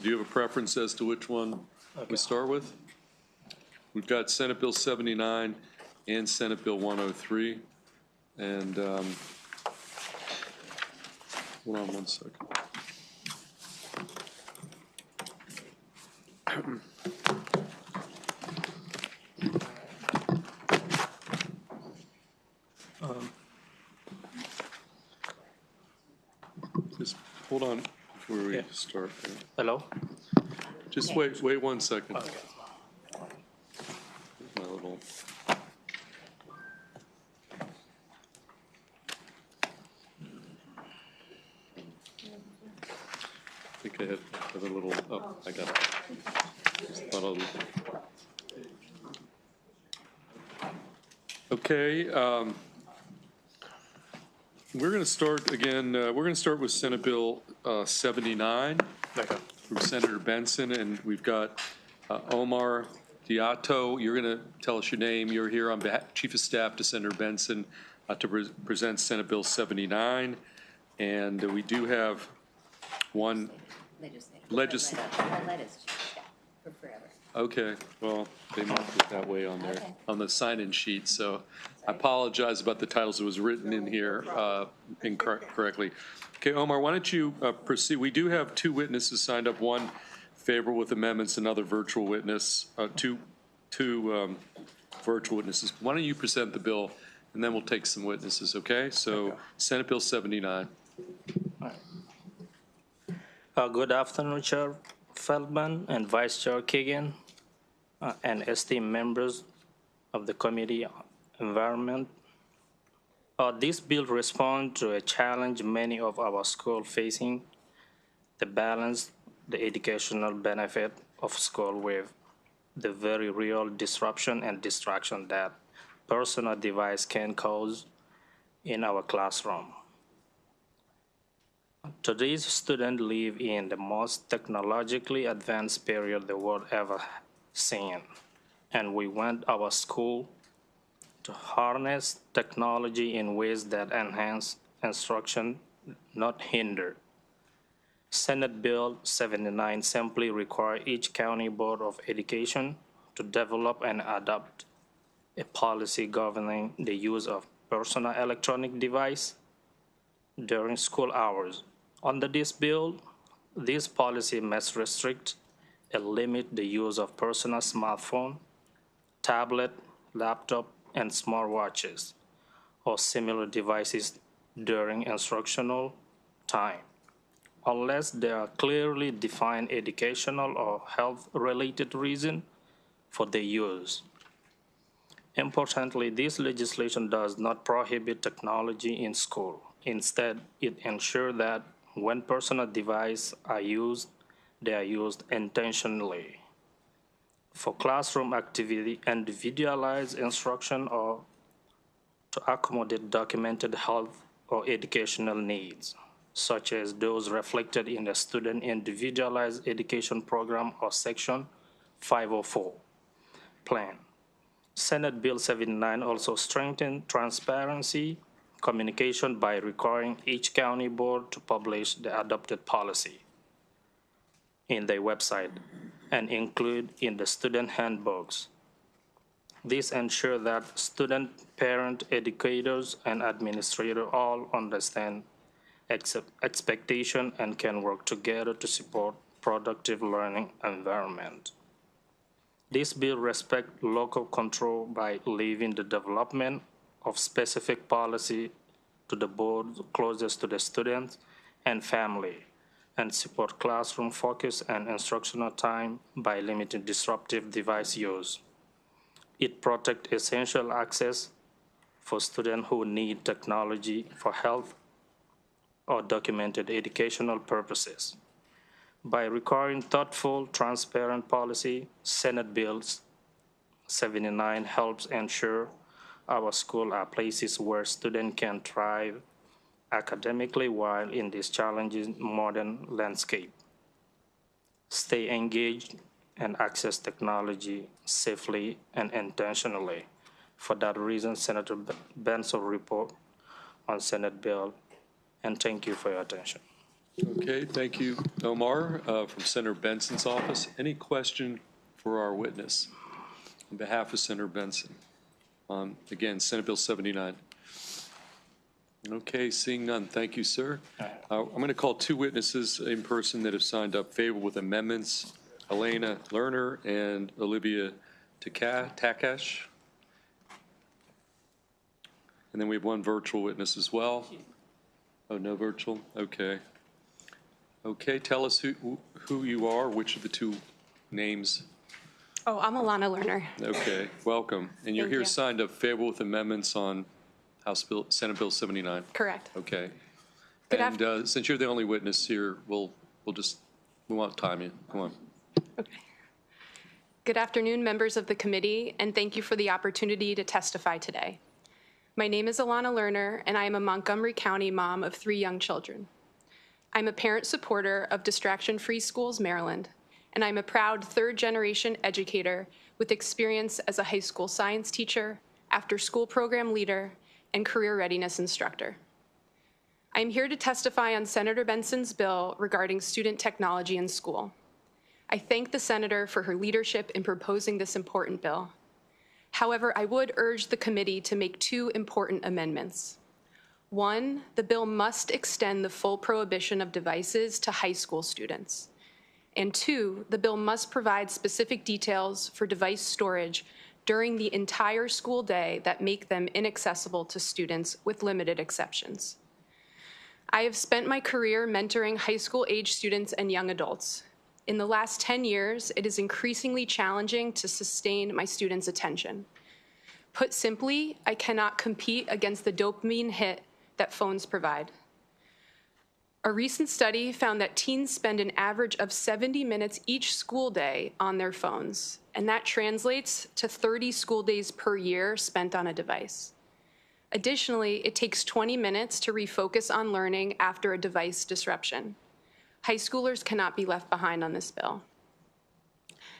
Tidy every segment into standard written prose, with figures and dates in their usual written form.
Do you have a preference as to which one we start with? We've got Senate Bill 79 and Senate Bill 103. And hold on one second. Just hold on before we start. Hello? Just wait 1 second. Okay. My little. I think I have a little. Oh, I got it. Just thought I'll. Okay. We're going to start again. We're going to start with Senate Bill 79 from Senator Benson, and we've got Omar Diato. You're going to tell us your name. You're here on behalf, Chief of Staff to Senator Benson to present Senate Bill 79, and we do have one legislative. For forever. Okay, well, they marked it that way on there, on the sign-in sheet, so I apologize about the titles. It was written in here incorrectly. Okay, Omar, why don't you proceed? We do have two witnesses signed up, one favorable with amendments, another virtual witness, two virtual witnesses. Why don't you present the bill, and then we'll take some witnesses, okay? So, Senate Bill 79. Good afternoon, Chair Feldman and Vice Chair Kagan, and esteemed members of the Committee on Environment. This bill responds to a challenge many of our schools facing: the balance, the educational benefit of school with the very real disruption and distraction that personal device can cause in our classroom. Today's students live in the most technologically advanced period the world ever seen, and we want our school to harness technology in ways that enhance instruction, not hinder. Senate Bill 79 simply requires each county board of education to develop and adopt a policy governing the use of personal electronic device during school hours. Under this bill, this policy must restrict and limit the use of personal smartphone, tablet, laptop, and smartwatches or similar devices during instructional time, unless there are clearly defined educational or health-related reasons for their use. Importantly, this legislation does not prohibit technology in school. Instead, it ensures that when personal devices are used, they are used intentionally for classroom activity, individualized instruction, or to accommodate documented health or educational needs, such as those reflected in the Student Individualized Education Program or Section 504 plan. Senate Bill 79 also strengthens transparency communication by requiring each county board to publish the adopted policy in their website and include in the student handbooks. This ensures that student, parent, educators, and administrators all understand expectation and can work together to support productive learning environment. This bill respects local control by leaving the development of specific policy to the board closest to the students and family, and support classroom focus and instructional time by limiting disruptive device use. It protects essential access for students who need technology for health or documented educational purposes. By requiring thoughtful, transparent policy, Senate Bill 79 helps ensure our schools are places where students can thrive academically while in this challenging modern landscape. Stay engaged and access technology safely and intentionally. For that reason, Senator Benson report on Senate bill, and thank you for your attention. Okay, thank you, Omar, from Senator Benson's office. Any question for our witness on behalf of Senator Benson? Again, Senate Bill 79. Okay, seeing none, thank you, sir. I'm going to call two witnesses in person that have signed up favorable with amendments, Elena Lerner and Olivia Takash. And then we have one virtual witness as well. Oh, no virtual? Okay. Okay, tell us who you are, which of the two names. Oh, I'm Alana Lerner. Okay, welcome. And you're Thank here you. signed up favorable with amendments on Senate Bill 79. Correct. Okay. Good And since you're the only witness here, we won't time you. Come on. Okay. Good afternoon, members of the committee, and thank you for the opportunity to testify today. My name is Alana Lerner, and I am a Montgomery County mom of 3 young children. I'm a parent supporter of Distraction Free Schools Maryland, and I'm a proud third-generation educator with experience as a high school science teacher, after-school program leader, and career readiness instructor. I am here to testify on Senator Benson's bill regarding student technology in school. I thank the senator for her leadership in proposing this important bill. However, I would urge the committee to make 2 important amendments. 1, the bill must extend the full prohibition of devices to high school students. And 2, the bill must provide specific details for device storage during the entire school day that make them inaccessible to students with limited exceptions. I have spent my career mentoring high school-age students and young adults. In the last 10 years, it is increasingly challenging to sustain my students' attention. Put simply, I cannot compete against the dopamine hit that phones provide. A recent study found that teens spend an average of 70 minutes each school day on their phones, and that translates to 30 school days per year spent on a device. Additionally, it takes 20 minutes to refocus on learning after a device disruption. High schoolers cannot be left behind on this bill.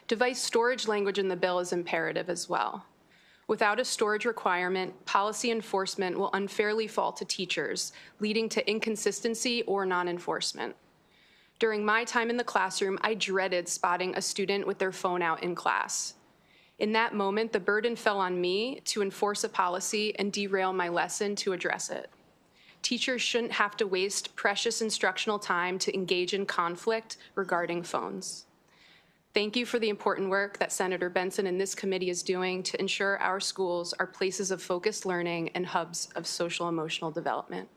Device storage language in the bill is imperative as well. Without a storage requirement, policy enforcement will unfairly fall to teachers, leading to inconsistency or non-enforcement. During my time in the classroom, I dreaded spotting a student with their phone out in class. In that moment, the burden fell on me to enforce a policy and derail my lesson to address it. Teachers shouldn't have to waste precious instructional time to engage in conflict regarding phones. Thank you for the important work that Senator Benson and this committee is doing to ensure our schools are places of focused learning and hubs of social-emotional development.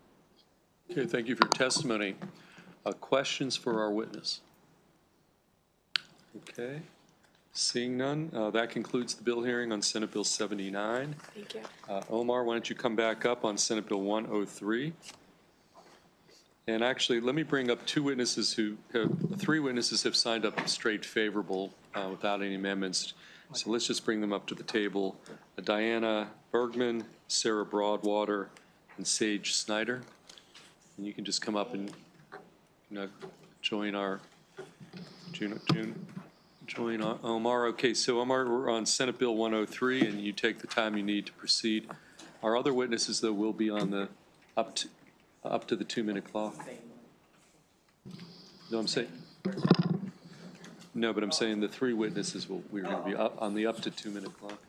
Okay, thank you for your testimony. Questions for our witness? Okay, seeing none, that concludes the bill hearing on Senate Bill 79. Thank you. Omar, why don't you come back up on Senate Bill 103? And actually, let me bring up 3 witnesses have signed up straight favorable without any amendments. So let's just bring them up to the table. Diana Bergman, Sarah Broadwater, and Sage Snyder. And you can just come up and join Omar. Okay, so Omar, we're on Senate Bill 103, and you take the time you need to proceed. Our other witnesses, though, will be on the up to the 2-minute clock. No, I'm saying. No, but I'm saying the 3 witnesses we're going to be up on the up to 2-minute clock.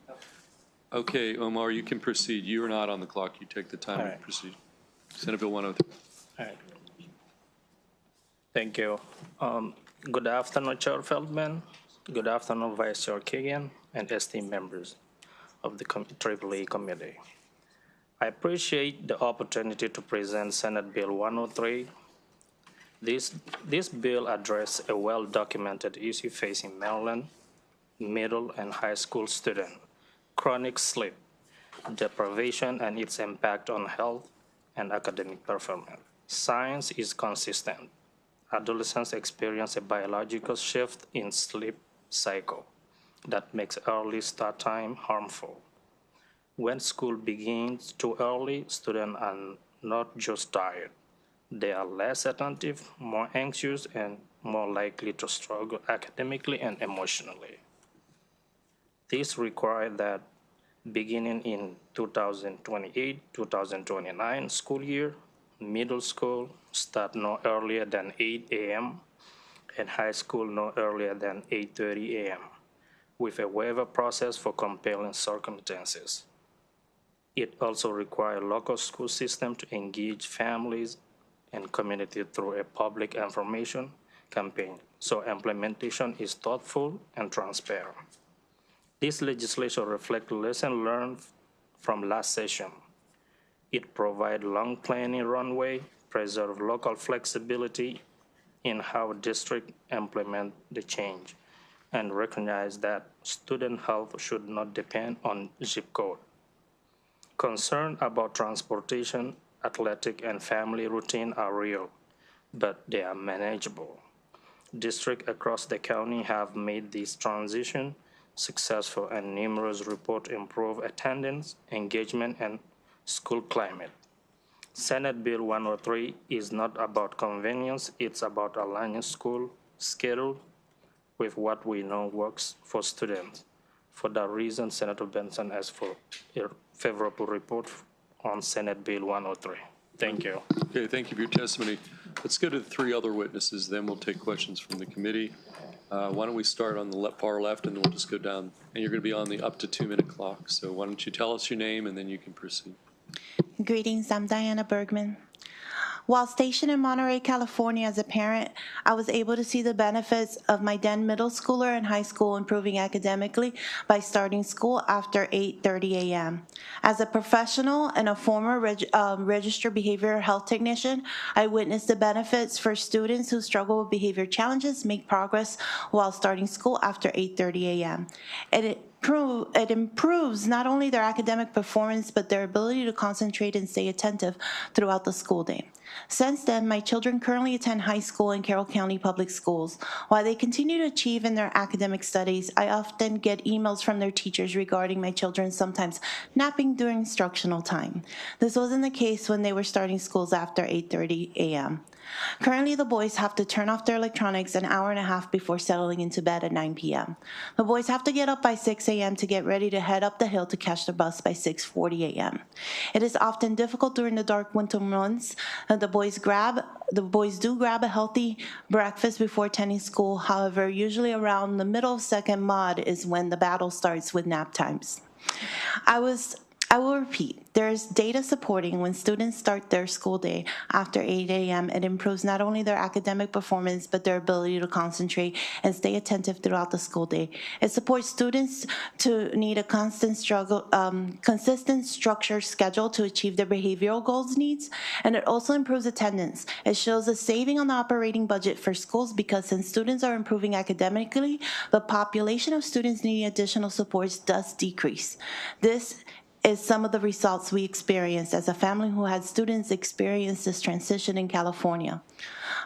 Okay, Omar, you can proceed. You are not on the clock. You take the time to proceed. Senate Bill 103. All right. Thank you. Good afternoon, Chair Feldman. Good afternoon, Vice Chair Kagan, and esteemed members of the EEE Committee. I appreciate the opportunity to present Senate Bill 103. This bill addresses a well-documented issue facing Maryland middle and high school students: chronic sleep deprivation and its impact on health and academic performance. Science is consistent. Adolescents experience a biological shift in sleep cycle that makes early start time harmful. When school begins too early, students are not just tired. They are less attentive, more anxious, and more likely to struggle academically and emotionally. This requires that beginning in 2028-2029 school year, middle school start no earlier than 8 a.m. and high school no earlier than 8:30 a.m. with a waiver process for compelling circumstances. It also requires local school system to engage families and community through a public information campaign, so implementation is thoughtful and transparent. This legislation reflects lessons learned from last session. It provides long planning runway, preserve local flexibility in how districts implement the change, and recognize that student health should not depend on zip code. Concern about transportation, athletic, and family routine are real, but they are manageable. Districts across the county have made this transition successful, and numerous reports improve attendance, engagement, and school climate. Senate Bill 103 is not about convenience, it's about aligning school schedule with what we know works for students. For that reason, Senator Benson asked for a favorable report on Senate Bill 103. Thank you. Okay, thank you for your testimony. Let's go to the three other witnesses, then we'll take questions from the committee. Why don't we start on the far left, and then we'll just go down. And you're going to be on the up to 2-minute clock. So why don't you tell us your name, and then you can proceed. Greetings, I'm Diana Bergman. While stationed in Monterey, California as a parent, I was able to see the benefits of my then middle schooler in high school improving academically by starting school after 8:30 a.m. As a professional and a former registered behavioral health technician, I witnessed the benefits for students who struggle with behavior challenges make progress while starting school after 8:30 a.m. It improves not only their academic performance, but their ability to concentrate and stay attentive throughout the school day. Since then, my children currently attend high school in Carroll County Public Schools. While they continue to achieve in their academic studies, I often get emails from their teachers regarding my children sometimes napping during instructional time. This wasn't the case when they were starting schools after 8:30 a.m. Currently, the boys have to turn off their electronics an hour and a half before settling into bed at 9 p.m. The boys have to get up by 6 a.m. to get ready to head up the hill to catch the bus by 6:40 a.m. It is often difficult during the dark winter months. The boys do grab a healthy breakfast before attending school. However, usually around the middle of second mod is when the battle starts with nap times. I will repeat, there is data supporting when students start their school day after 8 a.m. It improves not only their academic performance, but their ability to concentrate and stay attentive throughout the school day. It supports students to need a consistent structured schedule to achieve their behavioral goals needs, and it also improves attendance. It shows a saving on the operating budget for schools because since students are improving academically, the population of students needing additional supports does decrease. This is some of the results we experienced as a family who had students experience this transition in California.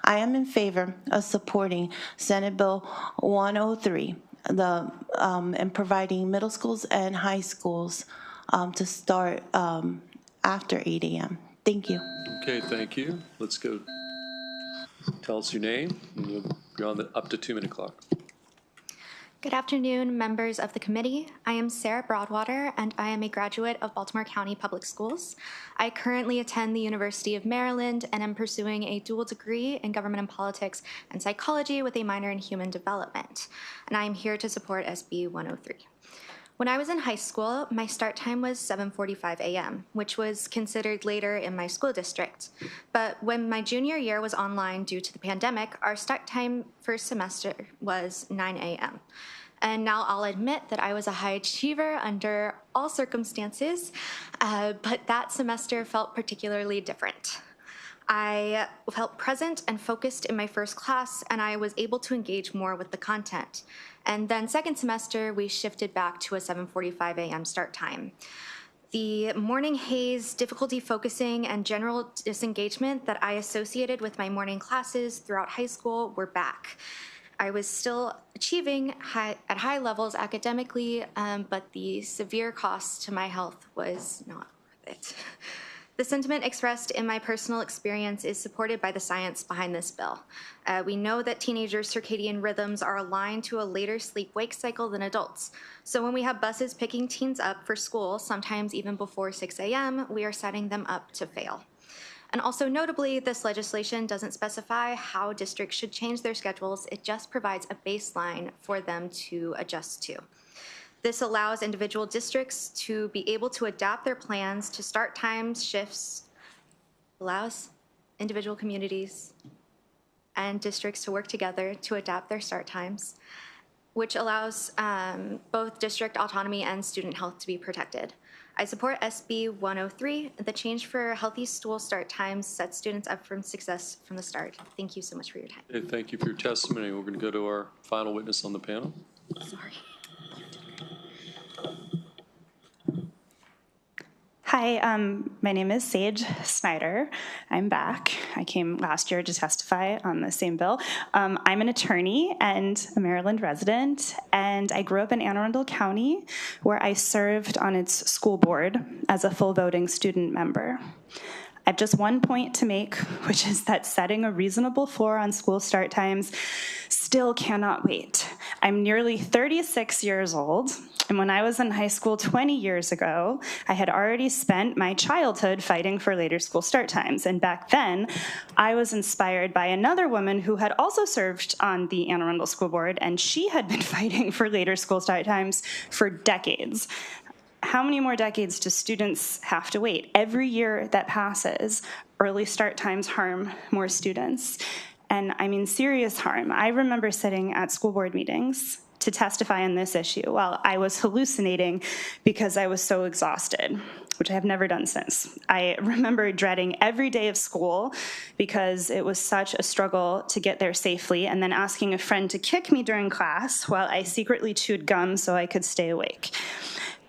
I am in favor of supporting Senate Bill 103 and providing middle schools and high schools to start after 8 a.m. Thank you. Okay, thank you. Let's go. Tell us your name, and you're on the up to 2-minute clock. Good afternoon, members of the committee. I am Sarah Broadwater, and I am a graduate of Baltimore County Public Schools. I currently attend the University of Maryland and am pursuing a dual degree in government and politics and psychology with a minor in human development. And I am here to support SB 103. When I was in high school, my start time was 7:45 a.m., which was considered later in my school district. But when my junior year was online due to the pandemic, our start time first semester was 9 a.m. And now I'll admit that I was a high achiever under all circumstances, but that semester felt particularly different. I felt present and focused in my first class, and I was able to engage more with the content. And then second semester, we shifted back to a 7:45 a.m. start time. The morning haze, difficulty focusing, and general disengagement that I associated with my morning classes throughout high school were back. I was still achieving at high levels academically, but the severe cost to my health was not worth it. The sentiment expressed in my personal experience is supported by the science behind this bill. We know that teenagers' circadian rhythms are aligned to a later sleep-wake cycle than adults. So when we have buses picking teens up for school, sometimes even before 6 a.m., we are setting them up to fail. And also notably, this legislation doesn't specify how districts should change their schedules. It just provides a baseline for them to adjust to. This allows individual districts to be able to adapt their plans to start times, shifts, allows individual communities and districts to work together to adapt their start times, which allows both district autonomy and student health to be protected. I support SB 103. The change for healthy school start times sets students up for success from the start. Thank you so much for your time. Okay, thank you for your testimony. We're going to go to our final witness on the panel. Sorry. Hi, my name is Sage Snyder. I'm back. I came last year to testify on the same bill. I'm an attorney and a Maryland resident, and I grew up in Anne Arundel County, where I served on its school board as a full voting student member. I have just one point to make, which is that setting a reasonable floor on school start times still cannot wait. I'm nearly 36 years old, and when I was in high school 20 years ago, I had already spent my childhood fighting for later school start times. And back then, I was inspired by another woman who had also served on the Anne Arundel School Board, and she had been fighting for later school start times for decades. How many more decades do students have to wait? Every year that passes, early start times harm more students. And I mean serious harm. I remember sitting at school board meetings to testify on this issue while I was hallucinating because I was so exhausted, which I have never done since. I remember dreading every day of school because it was such a struggle to get there safely, and then asking a friend to kick me during class while I secretly chewed gum so I could stay awake.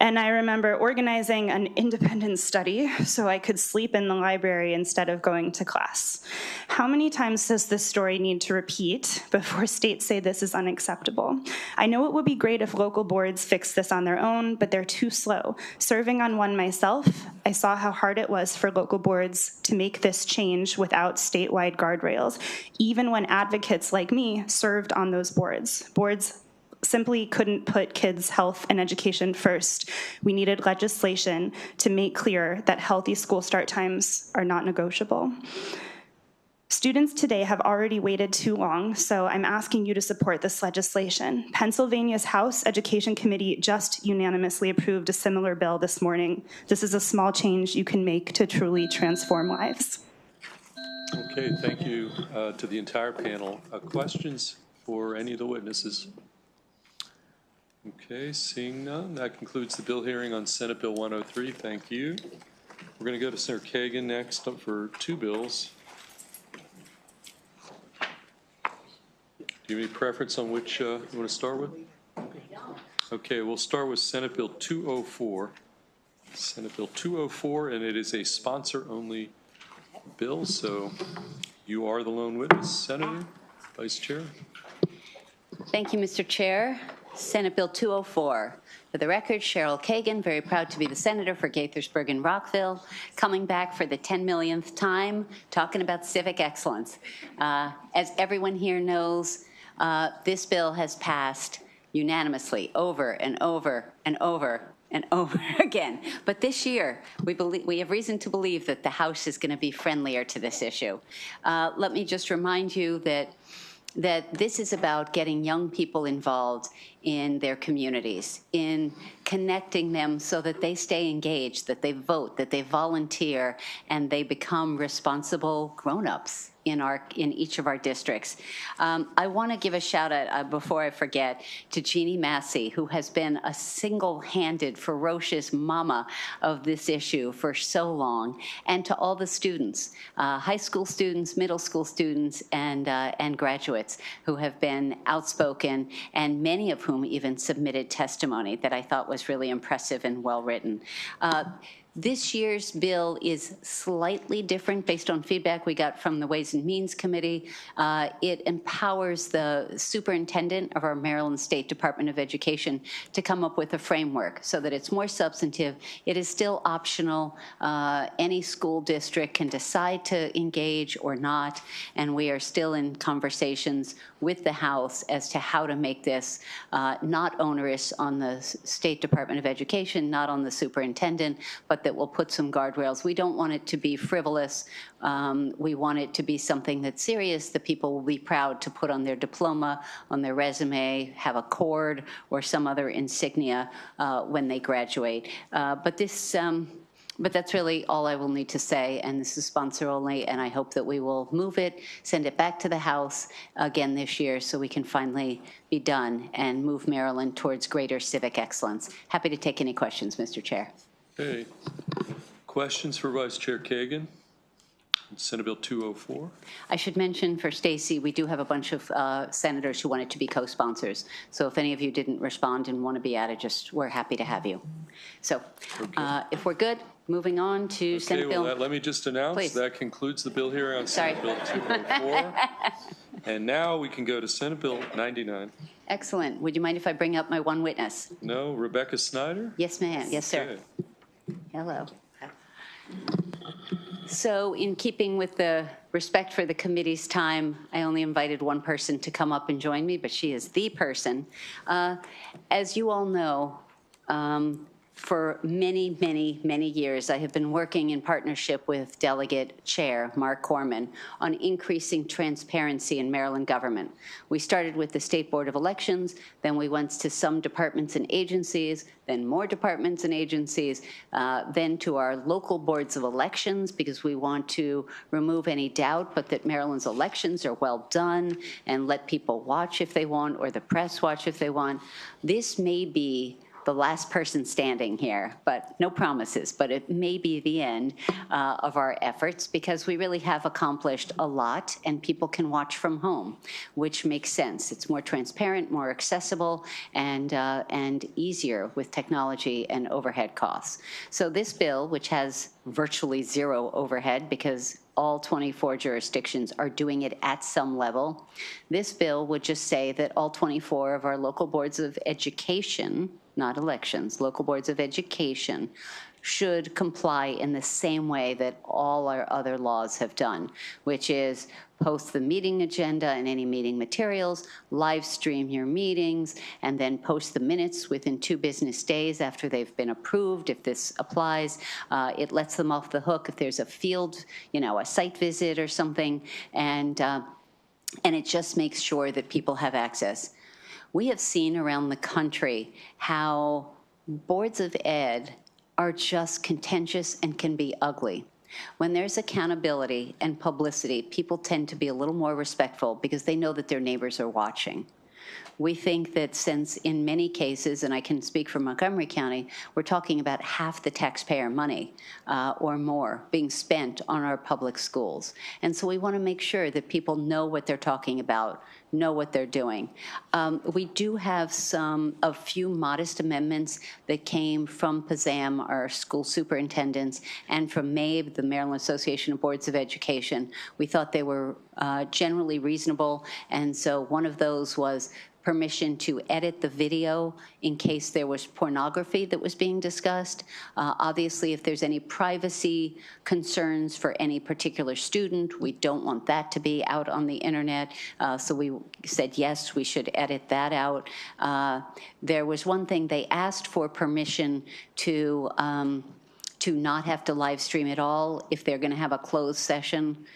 And I remember organizing an independent study so I could sleep in the library instead of going to class. How many times does this story need to repeat before states say this is unacceptable? I know it would be great if local boards fixed this on their own, but they're too slow. Serving on one myself, I saw how hard it was for local boards to make this change without statewide guardrails, even when advocates like me served on those boards. Boards simply couldn't put kids' health and education first. We needed legislation to make clear that healthy school start times are not negotiable. Students today have already waited too long, so I'm asking you to support this legislation. Pennsylvania's House Education Committee just unanimously approved a similar bill this morning. This is a small change you can make to truly transform lives. Okay, thank you to the entire panel. Questions for any of the witnesses? Okay, seeing none, that concludes the bill hearing on Senate Bill 103. Thank you. We're going to go to Senator Kagan next for two bills. Do you have any preference on which you want to start with? Okay, we'll start with Senate Bill 204. Senate Bill 204, and it is a sponsor-only bill, so you are the lone witness. Senator, Vice Chair. Thank you, Mr. Chair. Senate Bill 204. For the record, Cheryl Kagan, very proud to be the senator for Gaithersburg and Rockville, coming back for the 10 millionth time, talking about civic excellence. As everyone here knows, this bill has passed unanimously over and over and over and over again. But this year, we have reason to believe that the House is going to be friendlier to this issue. Let me just remind you that this is about getting young people involved in their communities, in connecting them so that they stay engaged, that they vote, that they volunteer, and they become responsible grown-ups in each of our districts. I want to give a shout out before I forget to Jeannie Massey, who has been a single-handed, ferocious mama of this issue for so long, and to all the students, high school students, middle school students, and graduates who have been outspoken, and many of whom even submitted testimony that I thought was really impressive and well-written. This year's bill is slightly different based on feedback we got from the Ways and Means Committee. It empowers the superintendent of our Maryland State Department of Education to come up with a framework so that it's more substantive. It is still optional. Any school district can decide to engage or not, and we are still in conversations with the House as to how to make this not onerous on the State Department of Education, not on the superintendent, but but that will put some guardrails. We don't want it to be frivolous. We want it to be something that's serious that people will be proud to put on their diploma, on their resume, have a cord or some other insignia when they graduate. But that's really all I will need to say, and this is sponsor only, and I hope that we will move it, send it back to the House again this year so we can finally be done and move Maryland towards greater civic excellence. Happy to take any questions, Mr. Chair. Okay. Questions for Vice Chair Kagan? Senate Bill 204. I should mention for Stacy, we do have a bunch of senators who wanted to be co-sponsors. So if any of you didn't respond and want to be added, we're happy to have you. So if we're good, moving on to Senate Bill. Let me just announce Please. That concludes the bill here on Senate Bill 204. And now we can go to Senate Bill 99. Excellent. Would you mind if I bring up my one witness? No, Rebecca Snyder? Yes, ma'am. Yes, sir. Okay. Hello. So in keeping with the respect for the committee's time, I only invited one person to come up and join me, but she is the person. As you all know, for many, many, many years, I have been working in partnership with Delegate Chair Mark Corman on increasing transparency in Maryland government. We started with the State Board of Elections, then we went to some departments and agencies, then more departments and agencies, then to our local boards of elections, because we want to remove any doubt, but that Maryland's elections are well done and let people watch if they want, or the press watch if they want. This may be the last person standing here, but no promises, but it may be the end of our efforts, because we really have accomplished a lot and people can watch from home, which makes sense. It's more transparent, more accessible, and easier with technology and overhead costs. So this bill, which has virtually zero overhead because all 24 jurisdictions are doing it at some level, this bill would just say that all 24 of our local boards of education, not elections, local boards of education, should comply in the same way that all our other laws have done, which is post the meeting agenda and any meeting materials, live stream your meetings, and then post the minutes within 2 business days after they've been approved, if this applies. It lets them off the hook if there's a field, a site visit or something, and it just makes sure that people have access. We have seen around the country how boards of ed are just contentious and can be ugly. When there's accountability and publicity, people tend to be a little more respectful because they know that their neighbors are watching. We think that since in many cases, and I can speak for Montgomery County, we're talking about half the taxpayer money or more being spent on our public schools. And so we want to make sure that people know what they're talking about, know what they're doing. We do have a few modest amendments that came from PASAM, our school superintendents, and from MABE, the Maryland Association of Boards of Education. We thought they were generally reasonable, and so one of those was permission to edit the video in case there was pornography that was being discussed. Obviously, if there's any privacy concerns for any particular student, we don't want that to be out on the internet. So we said, yes, we should edit that out. There was one thing they asked for permission to not have to live stream at all if they're going to have a closed session.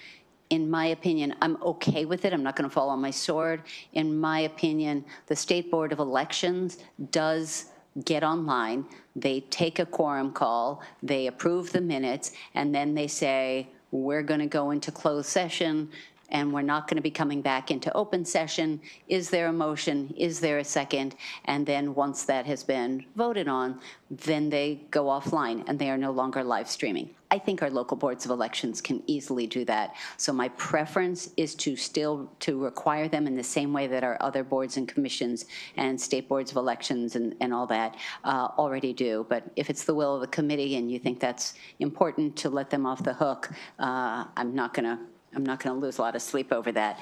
In my opinion, I'm okay with it. I'm not going to fall on my sword. In my opinion, the State Board of Elections does get online. They take a quorum call, they approve the minutes, and then they say, we're going to go into closed session and we're not going to be coming back into open session. Is there a motion? Is there a second? And then once that has been voted on, then they go offline and they are no longer live streaming. I think our local boards of elections can easily do that. So my preference is to require them in the same way that our other boards and commissions and state boards of elections and all that already do. But if it's the will of the committee and you think that's important to let them off the hook, I'm not going to lose a lot of sleep over that.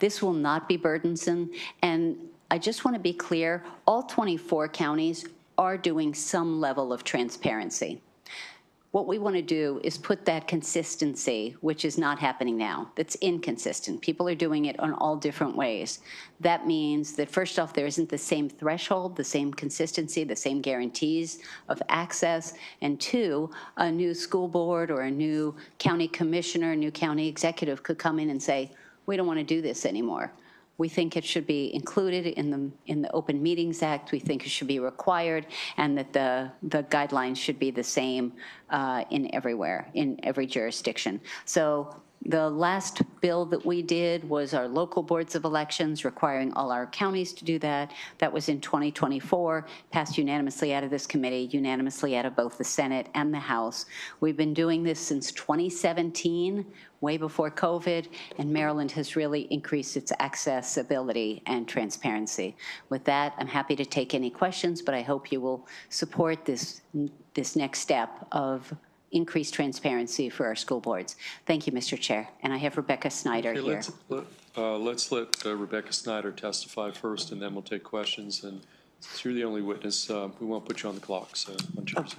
This will not be burdensome. And I just want to be clear, all 24 counties are doing some level of transparency. What we want to do is put that consistency, which is not happening now, that's inconsistent. People are doing it on all different ways. That means that, first off, there isn't the same threshold, the same consistency, the same guarantees of access. And two, a new school board or a new county commissioner, new county executive could come in and say, we don't want to do this anymore. We think it should be included in the Open Meetings Act. We think it should be required, and that the guidelines should be the same in every jurisdiction. So the last bill that we did was our local boards of elections, requiring all our counties to do that. That was in 2024, passed unanimously out of this committee, unanimously out of both the Senate and the House. We've been doing this since 2017, way before COVID, and Maryland has really increased its accessibility and transparency. With that, I'm happy to take any questions, but I hope you will support this next step of increased transparency for our school boards. Thank you, Mr. Chair. And I have Rebecca Snyder Okay, here. let's let Rebecca Snyder testify first, and then we'll take questions. And since you're the only witness, we won't put you on the clock, so on yours.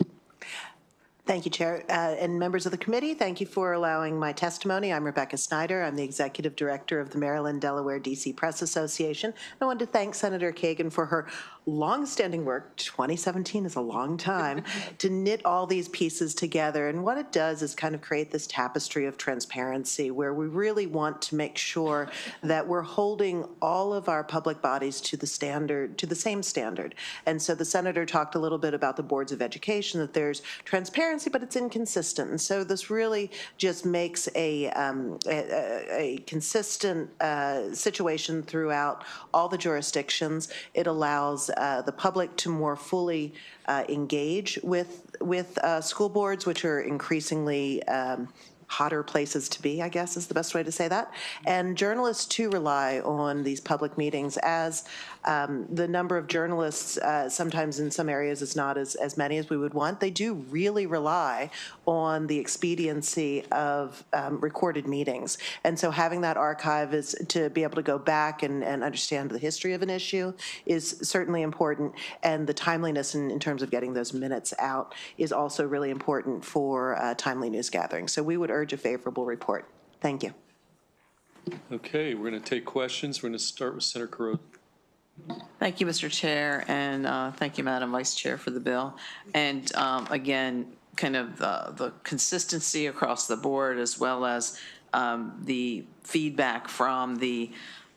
Thank you, Chair. And members of the committee, thank you for allowing my testimony. I'm Rebecca Snyder. I'm the Executive Director of the Maryland, Delaware, D.C. Press Association. I wanted to thank Senator Kagan for her long-standing work. 2017 is a long time to knit all these pieces together. And what it does is kind of create this tapestry of transparency where we really want to make sure that we're holding all of our public bodies to the standard, to the same standard. And so the Senator talked a little bit about the boards of education, that there's transparency, but it's inconsistent. And so this really just makes a consistent situation throughout all the jurisdictions. It allows the public to more fully engage with school boards, which are increasingly hotter places to be, I guess is the best way to say that. And journalists too rely on these public meetings, as the number of journalists sometimes in some areas is not as many as we would want. They do really rely on the expediency of recorded meetings. And so having that archive is to be able to go back and understand the history of an issue is certainly important. And the timeliness in terms of getting those minutes out is also really important for timely news gathering. So we would urge a favorable report. Thank you. Okay, we're going to take questions. We're going to start with Senator Carrozza. Thank you, Mr. Chair, and thank you, Madam Vice Chair, for the bill. And again, kind of the consistency across the board, as well as the feedback from the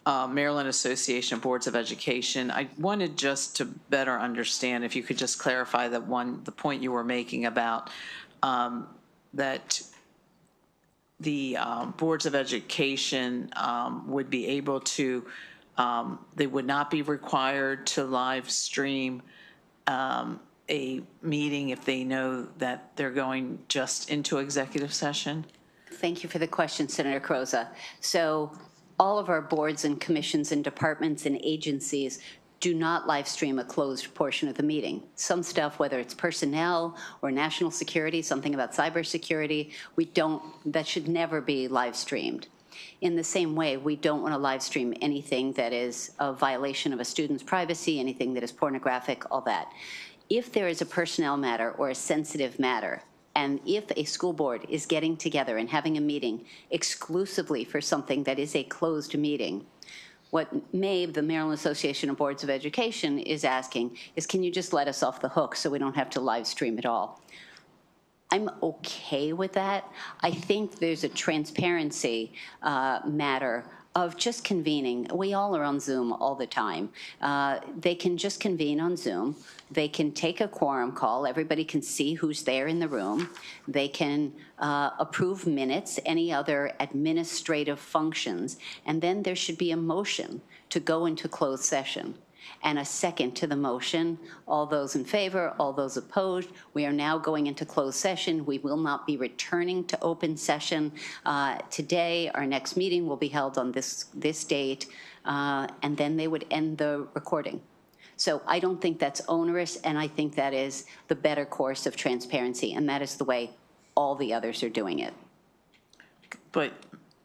Maryland Association of Boards of Education. I wanted just to better understand, if you could just clarify the point you were making about that the boards of education would be able to, they would not be required to live stream a meeting if they know that they're going just into executive session? Thank you for the question, Senator Carrozza. So all of our boards and commissions and departments and agencies do not live stream a closed portion of the meeting. Some stuff, whether it's personnel or national security, something about cybersecurity, that should never be live streamed. In the same way, we don't want to live stream anything that is a violation of a student's privacy, anything that is pornographic, all that. If there is a personnel matter or a sensitive matter, and if a school board is getting together and having a meeting exclusively for something that is a closed meeting, what MABE, the Maryland Association of Boards of Education, is asking is, can you just let us off the hook so we don't have to live stream it all? I'm okay with that. I think there's a transparency matter of just convening. We all are on Zoom all the time. They can just convene on Zoom. They can take a quorum call. Everybody can see who's there in the room. They can approve minutes, any other administrative functions, and then there should be a motion to go into closed session. And a second to the motion. All those in favor, all those opposed. We are now going into closed session. We will not be returning to open session today. Our next meeting will be held on this date, and then they would end the recording. So I don't think that's onerous, and I think that is the better course of transparency, and that is the way all the others are doing it. But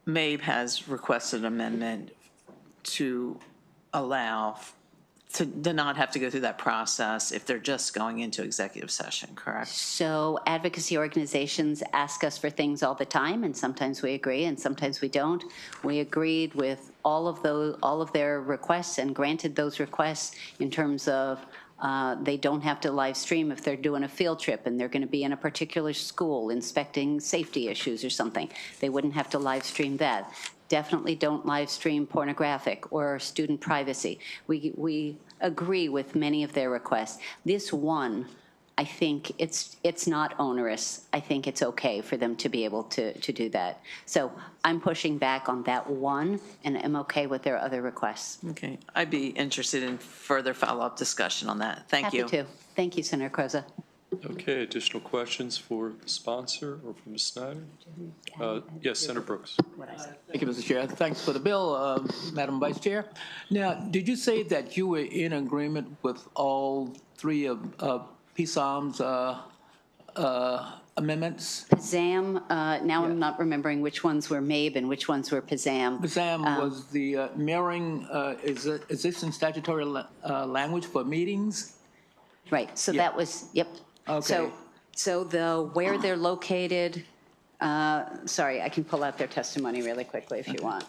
MABE has requested an amendment to allow to not have to go through that process if they're just going into executive session, correct? So advocacy organizations ask us for things all the time, and sometimes we agree and sometimes we don't. We agreed with all of their requests and granted those requests in terms of they don't have to live stream if they're doing a field trip and they're going to be in a particular school inspecting safety issues or something. They wouldn't have to live stream that. Definitely don't live stream pornographic or student privacy. We agree with many of their requests. This one, I think it's not onerous. I think it's okay for them to be able to do that. So I'm pushing back on that one, and I'm okay with their other requests. Okay, I'd be interested in further follow-up discussion on that. Thank you. Happy to. Thank you, Senator Croza. Okay, additional questions for the sponsor or for Ms. Snyder? Yes, Senator Brooks. Thank you, Mr. Chair. Thanks for the bill, Madam Vice Chair. Now, did you say that you were in agreement with all three of PSOM's amendments? PZAM, now I'm not remembering which ones were MABE and which ones were PZAM. PSAM was the mirroring existing statutory language for meetings? Right, so that was, yep. Okay. So the, where they're located, sorry, I can pull out their testimony really quickly if you want.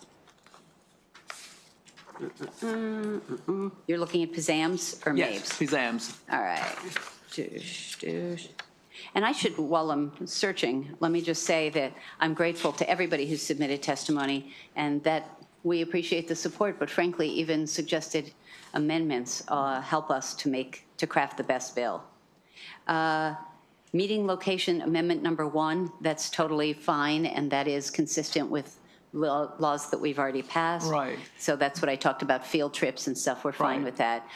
You're looking at PZAMs or MABEs? Yes, PSAMs. All right. And I should, while I'm searching, let me just say that I'm grateful to everybody who submitted testimony and that we appreciate the support, but frankly, even suggested amendments help us to craft the best bill. Meeting location amendment number 1, that's totally fine, and that is consistent with laws that we've already passed. Right. So that's what I talked about, field trips and stuff, we're fine Right. with that.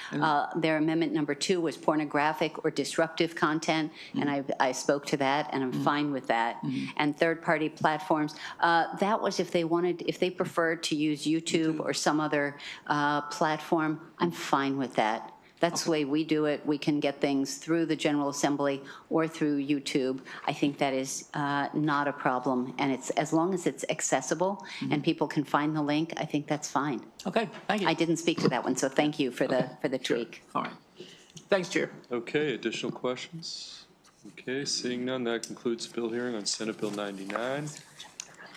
Their amendment number 2 was pornographic or disruptive content, and I spoke to that, and I'm fine with that. And third-party platforms, that was if they preferred to use YouTube or some other platform, I'm fine with that. That's the way we do it. We can get things through the General Assembly or through YouTube. I think that is not a problem. And it's as long as it's accessible and people can find the link, I think that's fine. Okay, thank you. I didn't speak to that one, so thank you for the tweak. All right. Thanks, Chair. Okay, additional questions? Okay, seeing none, that concludes the bill hearing on Senate Bill 99.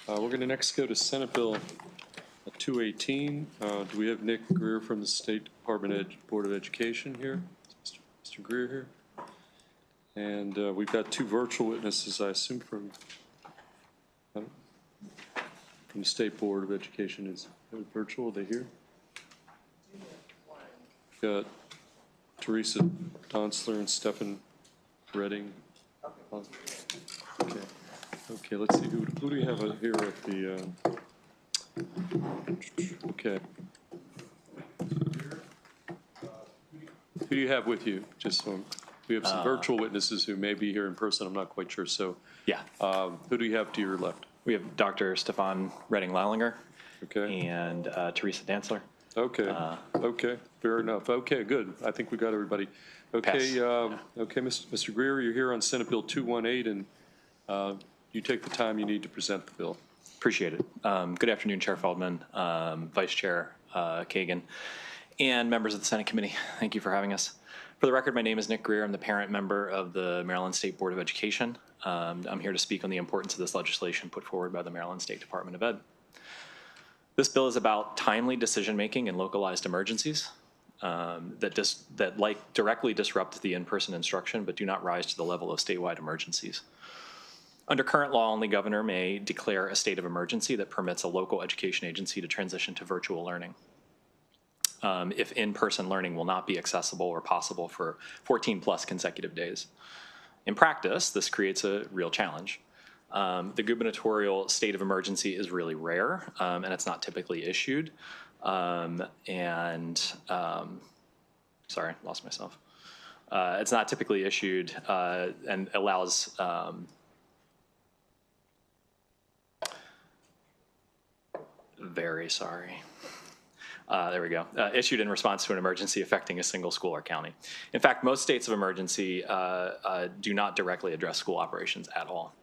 We're going to next go to Senate Bill 218. Do we have Nick Greer from the State Department Board of Education here? Is Mr. Greer here? And we've got 2 virtual witnesses, I assume, from the State Board of Education. Is it virtual? Are they here? Got Teresa Donsler and Stephen Redding. Okay. Okay, let's see. Who do we have here at the... Okay. Who do you have with you? Just so we have some virtual witnesses who may be here in person. I'm not quite sure. So, Yeah. Who do you have to your left? We have Dr. Stefan Redding-Lallinger Okay. and Teresa Dantzler. Okay. Okay. Fair enough. Okay. Good. I think we got everybody. Okay. Pass. Okay, Mr. Greer, you're here on Senate Bill 218, and you take the time you need to present the bill. Appreciate it. Good afternoon, Chair Feldman, Vice Chair Kagan, and members of the Senate Committee. Thank you for having us. For the record, my name is Nick Greer. I'm the parent member of the Maryland State Board of Education. I'm here to speak on the importance of this legislation put forward by the Maryland State Department of Ed. This bill is about timely decision-making in localized emergencies that directly disrupt the in-person instruction but do not rise to the level of statewide emergencies. Under current law, only governor may declare a state of emergency that permits a local education agency to transition to virtual learning if in-person learning will not be accessible or possible for 14+ consecutive days. In practice, this creates a real challenge. The gubernatorial state of emergency is really rare, and it's not typically issued. Sorry, lost myself. It's not typically issued and allows very sorry. There we go. Issued in response to an emergency affecting a single school or county. In fact, most states of emergency do not directly address school operations at all.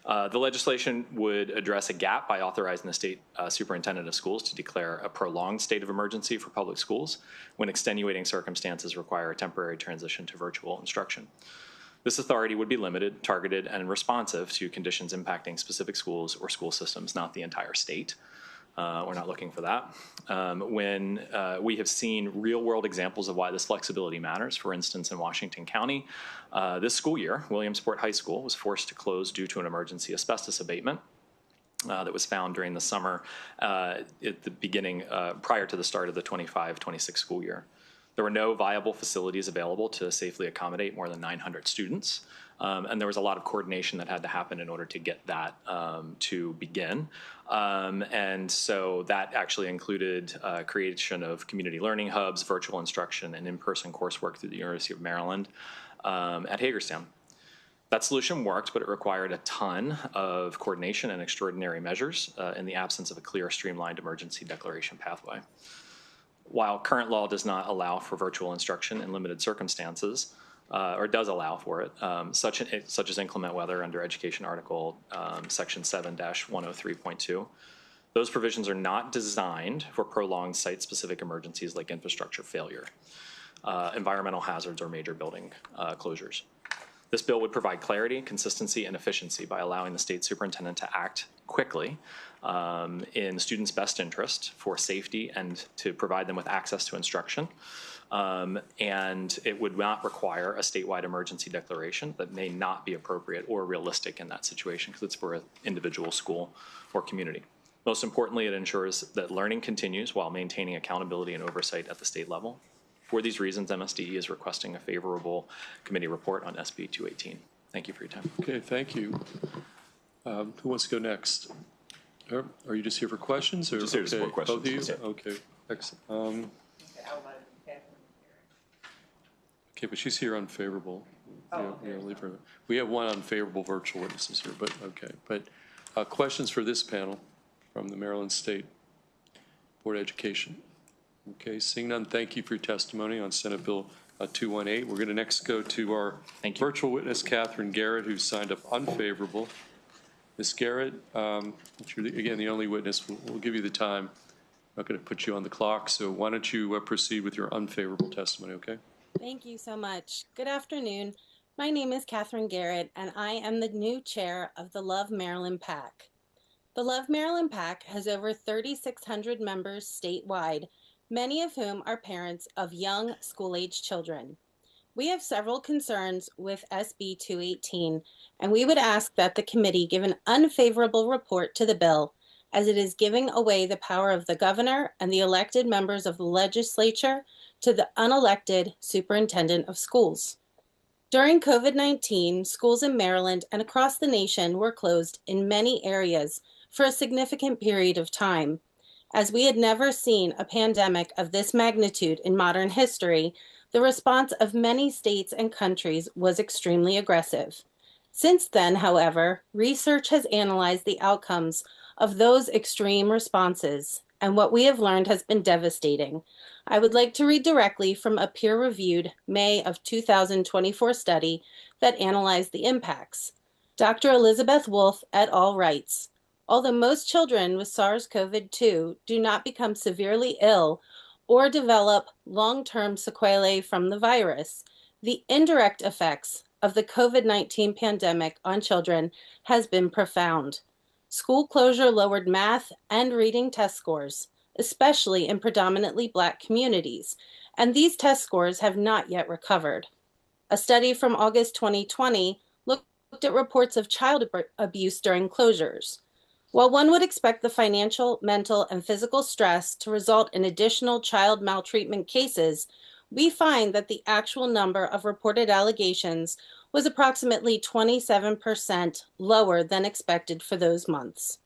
The legislation would address a gap by authorizing the state superintendent of schools to declare a prolonged state of emergency for public schools when extenuating circumstances require a temporary transition to virtual instruction. This authority would be limited, targeted, and responsive to conditions impacting specific schools or school systems, not the entire state. We're not looking for that. When we have seen real-world examples of why this flexibility matters, for instance, in Washington County, this school year, Williamsport High School was forced to close due to an emergency asbestos abatement that was found during the summer at the beginning, prior to the start of the 25-26 school year. There were no viable facilities available to safely accommodate more than 900 students. And there was a lot of coordination that had to happen in order to get that to begin. And so that actually included creation of community learning hubs, virtual instruction, and in-person coursework through the University of Maryland at Hagerstown. That solution worked, but it required a ton of coordination and extraordinary measures in the absence of a clear, streamlined emergency declaration pathway. While current law does not allow for virtual instruction in limited circumstances, or does allow for it, such as inclement weather under Education Article Section 7-103.2. Those provisions are not designed for prolonged site-specific emergencies like infrastructure failure, environmental hazards, or major building closures. This bill would provide clarity, consistency, and efficiency by allowing the state superintendent to act quickly in students' best interest for safety and to provide them with access to instruction. And it would not require a statewide emergency declaration that may not be appropriate or realistic in that situation because it's for an individual school or community. Most importantly, it ensures that learning continues while maintaining accountability and oversight at the state level. For these reasons, MSDE is requesting a favorable committee report on SB 218. Thank you for your time. Okay, thank you. Who wants to go next? Are you just here for questions? Or, just here to support questions. Both of you? Yeah. Okay, excellent. Okay, but she's here unfavorable. Yeah, leave her. We have one unfavorable virtual witnesses here, but okay. But questions for this panel from the Maryland State Board of Education? Okay, seeing none, thank you for your testimony on Senate Bill 218. We're going to next go to our virtual witness, Catherine Garrett, who signed up unfavorable. Ms. Garrett, you're, again, the only witness. We'll give you the time. I'm not going to put you on the clock, so why don't you proceed with your unfavorable testimony, okay? Thank you so much. Good afternoon. My name is Catherine Garrett, and I am the new chair of the Love Maryland PAC. The Love Maryland PAC has over 3,600 members statewide, many of whom are parents of young school-age children. We have several concerns with SB 218, and we would ask that the committee give an unfavorable report to the bill, as it is giving away the power of the governor and the elected members of the legislature to the unelected superintendent of schools. During COVID-19, schools in Maryland and across the nation were closed in many areas for a significant period of time. As we had never seen a pandemic of this magnitude in modern history, the response of many states and countries was extremely aggressive. Since then, however, research has analyzed the outcomes of those extreme responses, and what we have learned has been devastating. I would like to read directly from a peer-reviewed May of 2024 study that analyzed the impacts. Dr. Elizabeth Wolfe et al. Writes, although most children with SARS-CoV-2 do not become severely ill or develop long-term sequelae from the virus, the indirect effects of the COVID-19 pandemic on children has been profound. School closure lowered math and reading test scores, especially in predominantly Black communities, and these test scores have not yet recovered. A study from August 2020 looked at reports of child abuse during closures. While one would expect the financial, mental, and physical stress to result in additional child maltreatment cases, we find that the actual number of reported allegations was approximately 27% lower than expected for those months.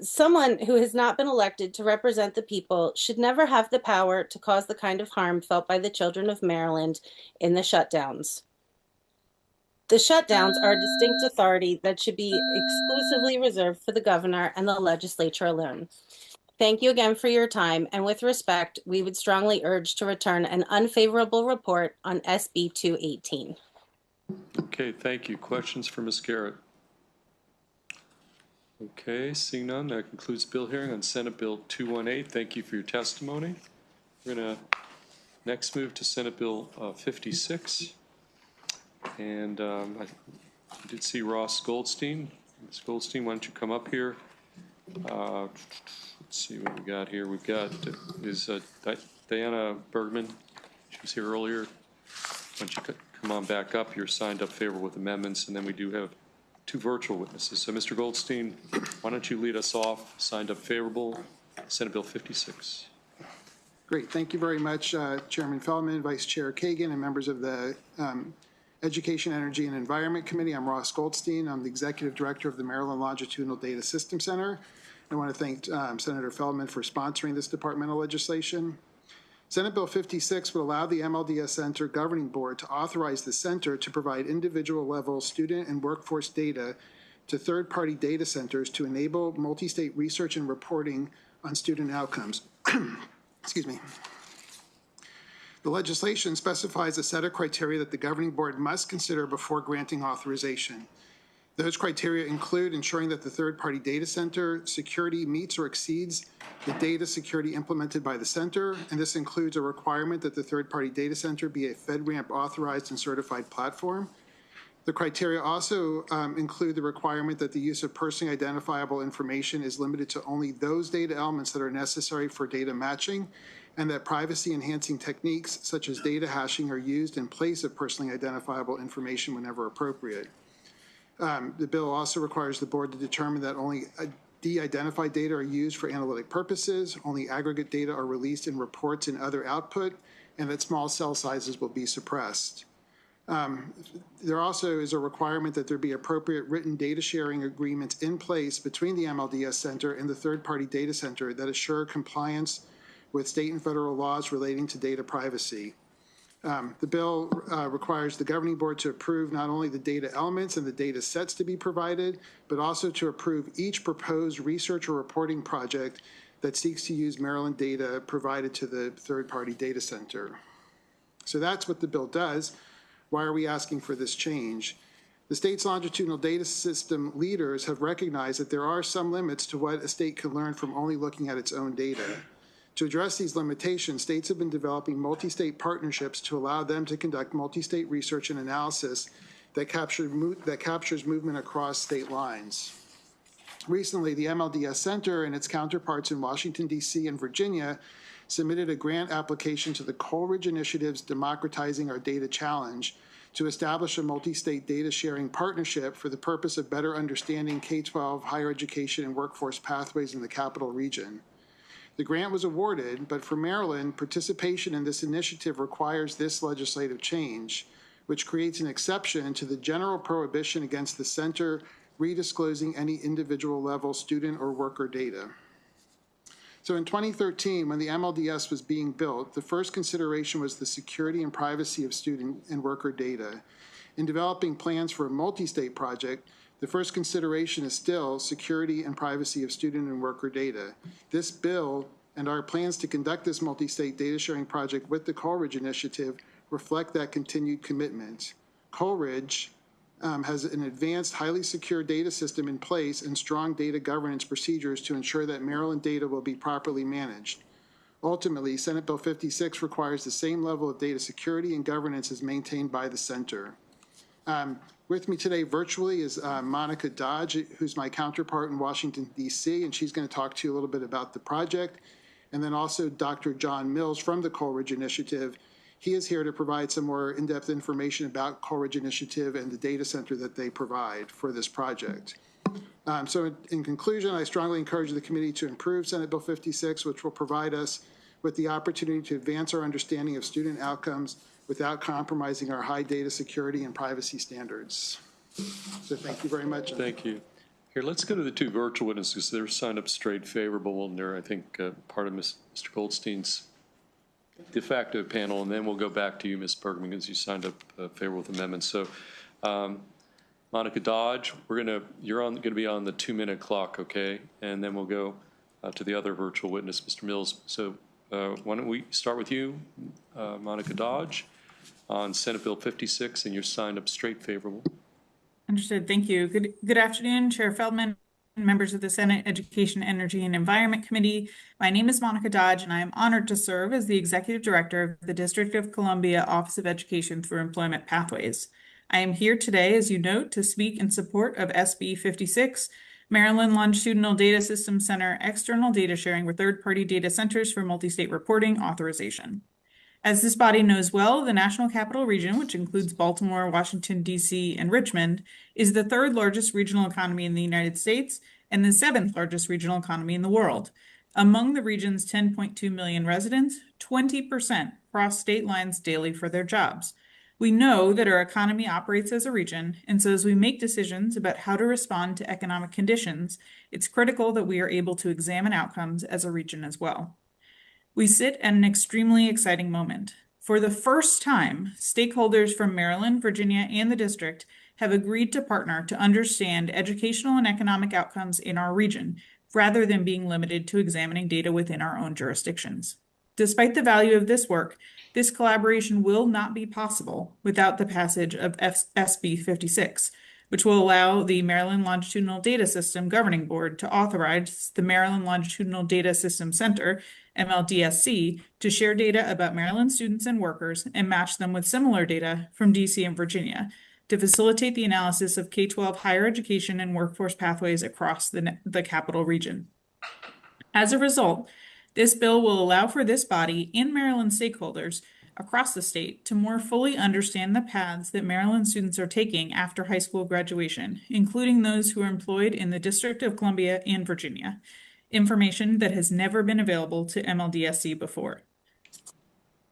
Someone who has not been elected to represent the people should never have the power to cause the kind of harm felt by the children of Maryland in the shutdowns. The shutdowns are a distinct authority that should be exclusively reserved for the governor and the legislature alone. Thank you again for your time, and with respect, we would strongly urge to return an unfavorable report on SB 218. Okay, thank you. Questions for Ms. Garrett? Okay, seeing none, that concludes the bill hearing on Senate Bill 218. Thank you for your testimony. We're going to next move to Senate Bill 56. And I did see Ross Goldstein. Ms. Goldstein, why don't you come up here? Let's see what we got here. We've got Diana Bergman. She was here earlier. Why don't you come on back up? You're signed up favorable with amendments, and then we do have 2 virtual witnesses. So, Mr. Goldstein, why don't you lead us off? Signed up favorable, Senate Bill 56. Great. Thank you very much, Chairman Feldman, Vice Chair Kagan, and members of the Education, Energy, and Environment Committee. I'm Ross Goldstein. I'm the Executive Director of the Maryland Longitudinal Data System Center. I want to thank Senator Feldman for sponsoring this departmental legislation. Senate Bill 56 would allow the MLDS Center Governing Board to authorize the center to provide individual-level student and workforce data to third-party data centers to enable multi-state research and reporting on student outcomes. Excuse me. The legislation specifies a set of criteria that the Governing Board must consider before granting authorization. Those criteria include ensuring that the third-party data center security meets or exceeds the data security implemented by the center, and this includes a requirement that the third-party data center be a FedRAMP authorized and certified platform. The criteria also include the requirement that the use of personally identifiable information is limited to only those data elements that are necessary for data matching, and that privacy-enhancing techniques such as data hashing are used in place of personally identifiable information whenever appropriate. The bill also requires the board to determine that only de-identified data are used for analytic purposes, only aggregate data are released in reports and other output, and that small cell sizes will be suppressed. There also is a requirement that there be appropriate written data sharing agreements in place between the MLDS Center and the third-party data center that assure compliance with state and federal laws relating to data privacy. The bill requires the governing board to approve not only the data elements and the data sets to be provided, but also to approve each proposed research or reporting project that seeks to use Maryland data provided to the third-party data center. So that's what the bill does. Why are we asking for this change? The state's longitudinal data system leaders have recognized that there are some limits to what a state can learn from only looking at its own data. To address these limitations, states have been developing multi-state partnerships to allow them to conduct multi-state research and analysis that captures movement across state lines. Recently, the MLDS Center and its counterparts in Washington, D.C. and Virginia submitted a grant application to the Coleridge Initiative's Democratizing Our Data Challenge to establish a multi-state data sharing partnership for the purpose of better understanding K-12 higher education and workforce pathways in the capital region. The grant was awarded, but for Maryland, participation in this initiative requires this legislative change, which creates an exception to the general prohibition against the center redisclosing any individual level student or worker data. So in 2013, when the MLDS was being built, the first consideration was the security and privacy of student and worker data. In developing plans for a multi-state project, the first consideration is still security and privacy of student and worker data. This bill and our plans to conduct this multi-state data sharing project with the Coleridge Initiative reflect that continued commitment. Coleridge has an advanced, highly secure data system in place and strong data governance procedures to ensure that Maryland data will be properly managed. Ultimately, Senate Bill 56 requires the same level of data security and governance as maintained by the center. With me today virtually is Monica Dodge, who's my counterpart in Washington, D.C., and she's going to talk to you a little bit about the project. And then also Dr. John Mills from the Coleridge Initiative. He is here to provide some more in-depth information about Coleridge Initiative and the data center that they provide for this project. So in conclusion, I strongly encourage the committee to improve Senate Bill 56, which will provide us with the opportunity to advance our understanding of student outcomes without compromising our high data security and privacy standards. So thank you very much. Thank you. Here, let's go to the 2 virtual witnesses. They're signed up straight favorable, and they're, I think, part of Mr. Goldstein's de facto panel, and then we'll go back to you, Ms. Bergman, because you signed up favorable with amendments. So, Monica Dodge, you're going to be on the 2-minute clock, okay? And then we'll go to the other virtual witness, Mr. Mills. So why don't we start with you, Monica Dodge, on Senate Bill 56, and you're signed up straight favorable. Understood. Thank you. Good afternoon, Chair Feldman, members of the Senate Education, Energy, and Environment Committee. My name is Monica Dodge, and I am honored to serve as the Executive Director of the District of Columbia Office of Education through Employment Pathways. I am here today, as you note, to speak in support of SB 56, Maryland Longitudinal Data System Center External Data Sharing with Third-Party Data Centers for Multi-State Reporting Authorization. As this body knows well, the National Capital Region, which includes Baltimore, Washington, D.C., and Richmond, is the third largest regional economy in the United States and the seventh largest regional economy in the world. Among the region's 10.2 million residents, 20% cross state lines daily for their jobs. We know that our economy operates as a region, and so as we make decisions about how to respond to economic conditions, it's critical that we are able to examine outcomes as a region as well. We sit at an extremely exciting moment. For the first time, stakeholders from Maryland, Virginia, and the district have agreed to partner to understand educational and economic outcomes in our region, rather than being limited to examining data within our own jurisdictions. Despite the value of this work, this collaboration will not be possible without the passage of SB 56, which will allow the Maryland Longitudinal Data System Governing Board to authorize the Maryland Longitudinal Data System Center, MLDSC, to share data about Maryland students and workers and match them with similar data from DC and Virginia to facilitate the analysis of K-12 higher education and workforce pathways across the capital region. As a result, this bill will allow for this body and Maryland stakeholders across the state to more fully understand the paths that Maryland students are taking after high school graduation, including those who are employed in the District of Columbia and Virginia, information that has never been available to MLDSC before.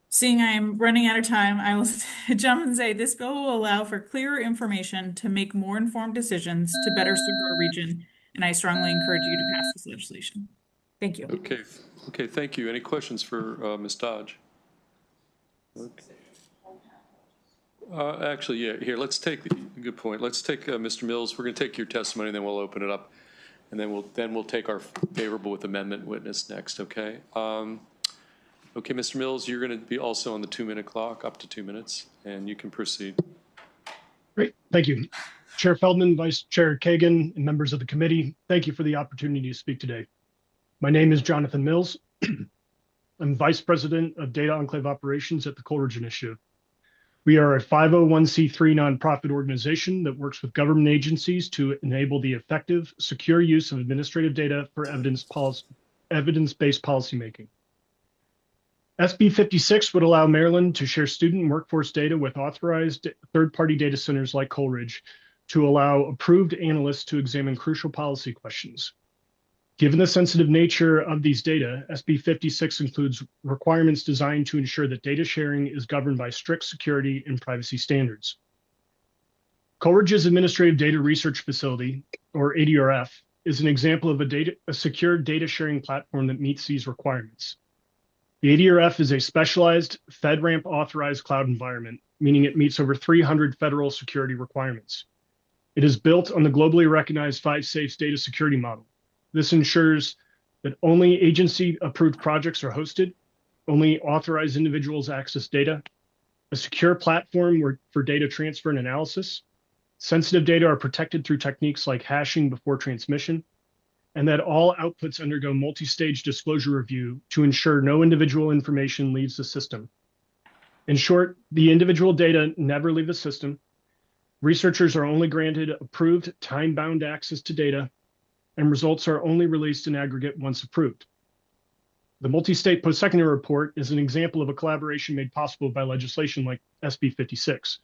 Seeing I am running out of time, I will jump and say this bill will allow for clearer information to make more informed decisions to better serve our region, and I strongly encourage you to pass this legislation. Thank you. Okay, thank you. Any questions for Ms. Dodge? Okay. Actually, yeah, here, let's take, good point. Let's take Mr. Mills. We're going to take your testimony, and then we'll open it up. And then we'll take our favorable with amendment witness next, okay? Okay, Mr. Mills, you're going to be also on the 2-minute clock, up to 2 minutes, and you can proceed. Great, thank you. Chair Feldman, Vice Chair Kagan, and members of the committee, thank you for the opportunity to speak today. My name is Jonathan Mills. I'm Vice President of Data Enclave Operations at the Coleridge Initiative. We are a 501c3 nonprofit organization that works with government agencies to enable the effective, secure use of administrative data for evidence-based policymaking. SB 56 would allow Maryland to share student and workforce data with authorized third-party data centers like Coleridge to allow approved analysts to examine crucial policy questions. Given the sensitive nature of these data, SB 56 includes requirements designed to ensure that data sharing is governed by strict security and privacy standards. Coleridge's Administrative Data Research Facility, or ADRF, is an example of a secure data sharing platform that meets these requirements. The ADRF is a specialized FedRAMP authorized cloud environment, meaning it meets over 300 federal security requirements. It is built on the globally recognized 5 Safes data security model. This ensures that only agency-approved projects are hosted, only authorized individuals access data, a secure platform for data transfer and analysis, sensitive data are protected through techniques like hashing before transmission, and that all outputs undergo multi-stage disclosure review to ensure no individual information leaves the system. In short, the individual data never leave the system. Researchers are only granted approved time-bound access to data, and results are only released in aggregate once approved. The multi-state post-secondary report is an example of a collaboration made possible by legislation like SB 56.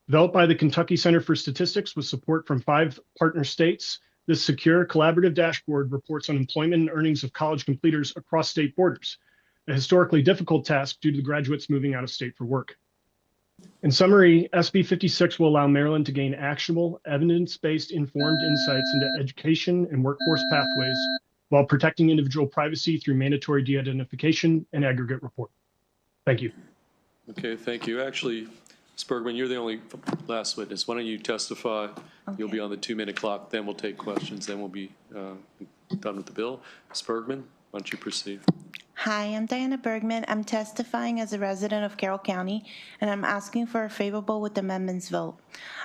Developed by the Kentucky Center for Statistics with support from 5 partner states, this secure collaborative dashboard reports on employment and earnings of college completers across state borders, a historically difficult task due to the graduates moving out of state for work. In summary, SB 56 will allow Maryland to gain actionable, evidence-based informed insights into education and workforce pathways while protecting individual privacy through mandatory de-identification and aggregate reporting. Thank you. Okay, thank you. Actually, Ms. Bergman, you're the only last witness. Why don't you testify? Okay. You'll be on the 2-minute clock, then we'll take questions, then we'll be done with the bill. Ms. Bergman, Why don't you proceed? Hi, I'm Diana Bergman. I'm testifying as a resident of Carroll County, and I'm asking for a favorable with amendments vote.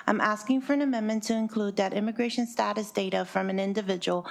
I'm asking for an amendment to include that immigration status data from an individual,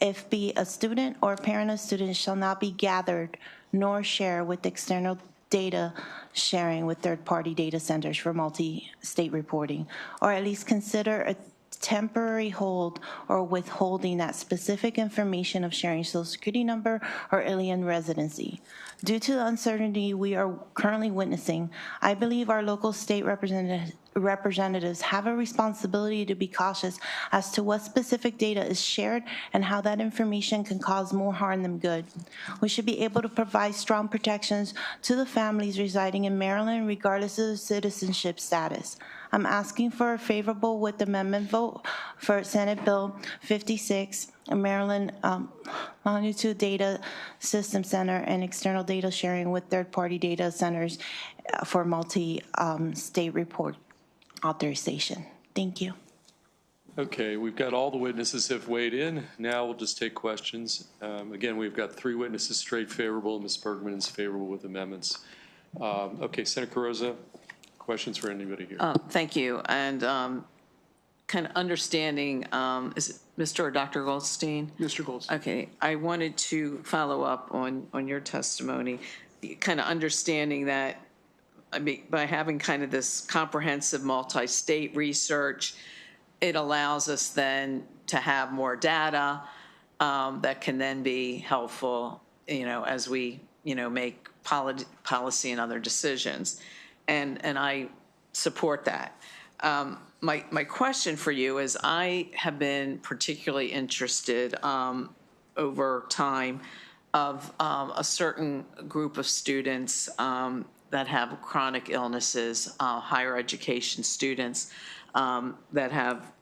if be a student or a parent of students, shall not be gathered nor shared with external data sharing with third-party data centers for multi-state reporting, or at least consider a temporary hold or withholding that specific information of sharing Social Security number or alien residency. Due to the uncertainty we are currently witnessing, I believe our local state representatives have a responsibility to be cautious as to what specific data is shared and how that information can cause more harm than good. We should be able to provide strong protections to the families residing in Maryland regardless of citizenship status. I'm asking for a favorable with amendment vote for Senate Bill 56, Maryland Longitude Data System Center and external data sharing with third-party data centers for multi-state report authorization. Thank you. Okay, we've got all the witnesses have weighed in. Now we'll just take questions. Again, we've got 3 witnesses straight favorable. Ms. Bergman is favorable with amendments. Okay, Senator Carrozza, questions for anybody here? Thank you. And kind of understanding, is it Mr. or Dr. Goldstein? Mr. Goldstein. Okay, I wanted to follow up on your testimony, kind of understanding that by having kind of this comprehensive multi-state research, it allows us then to have more data that can then be helpful, as we, make policy and other decisions. And I support that. My question for you is, I have been particularly interested over time of a certain group of students that have chronic illnesses, higher education students that have,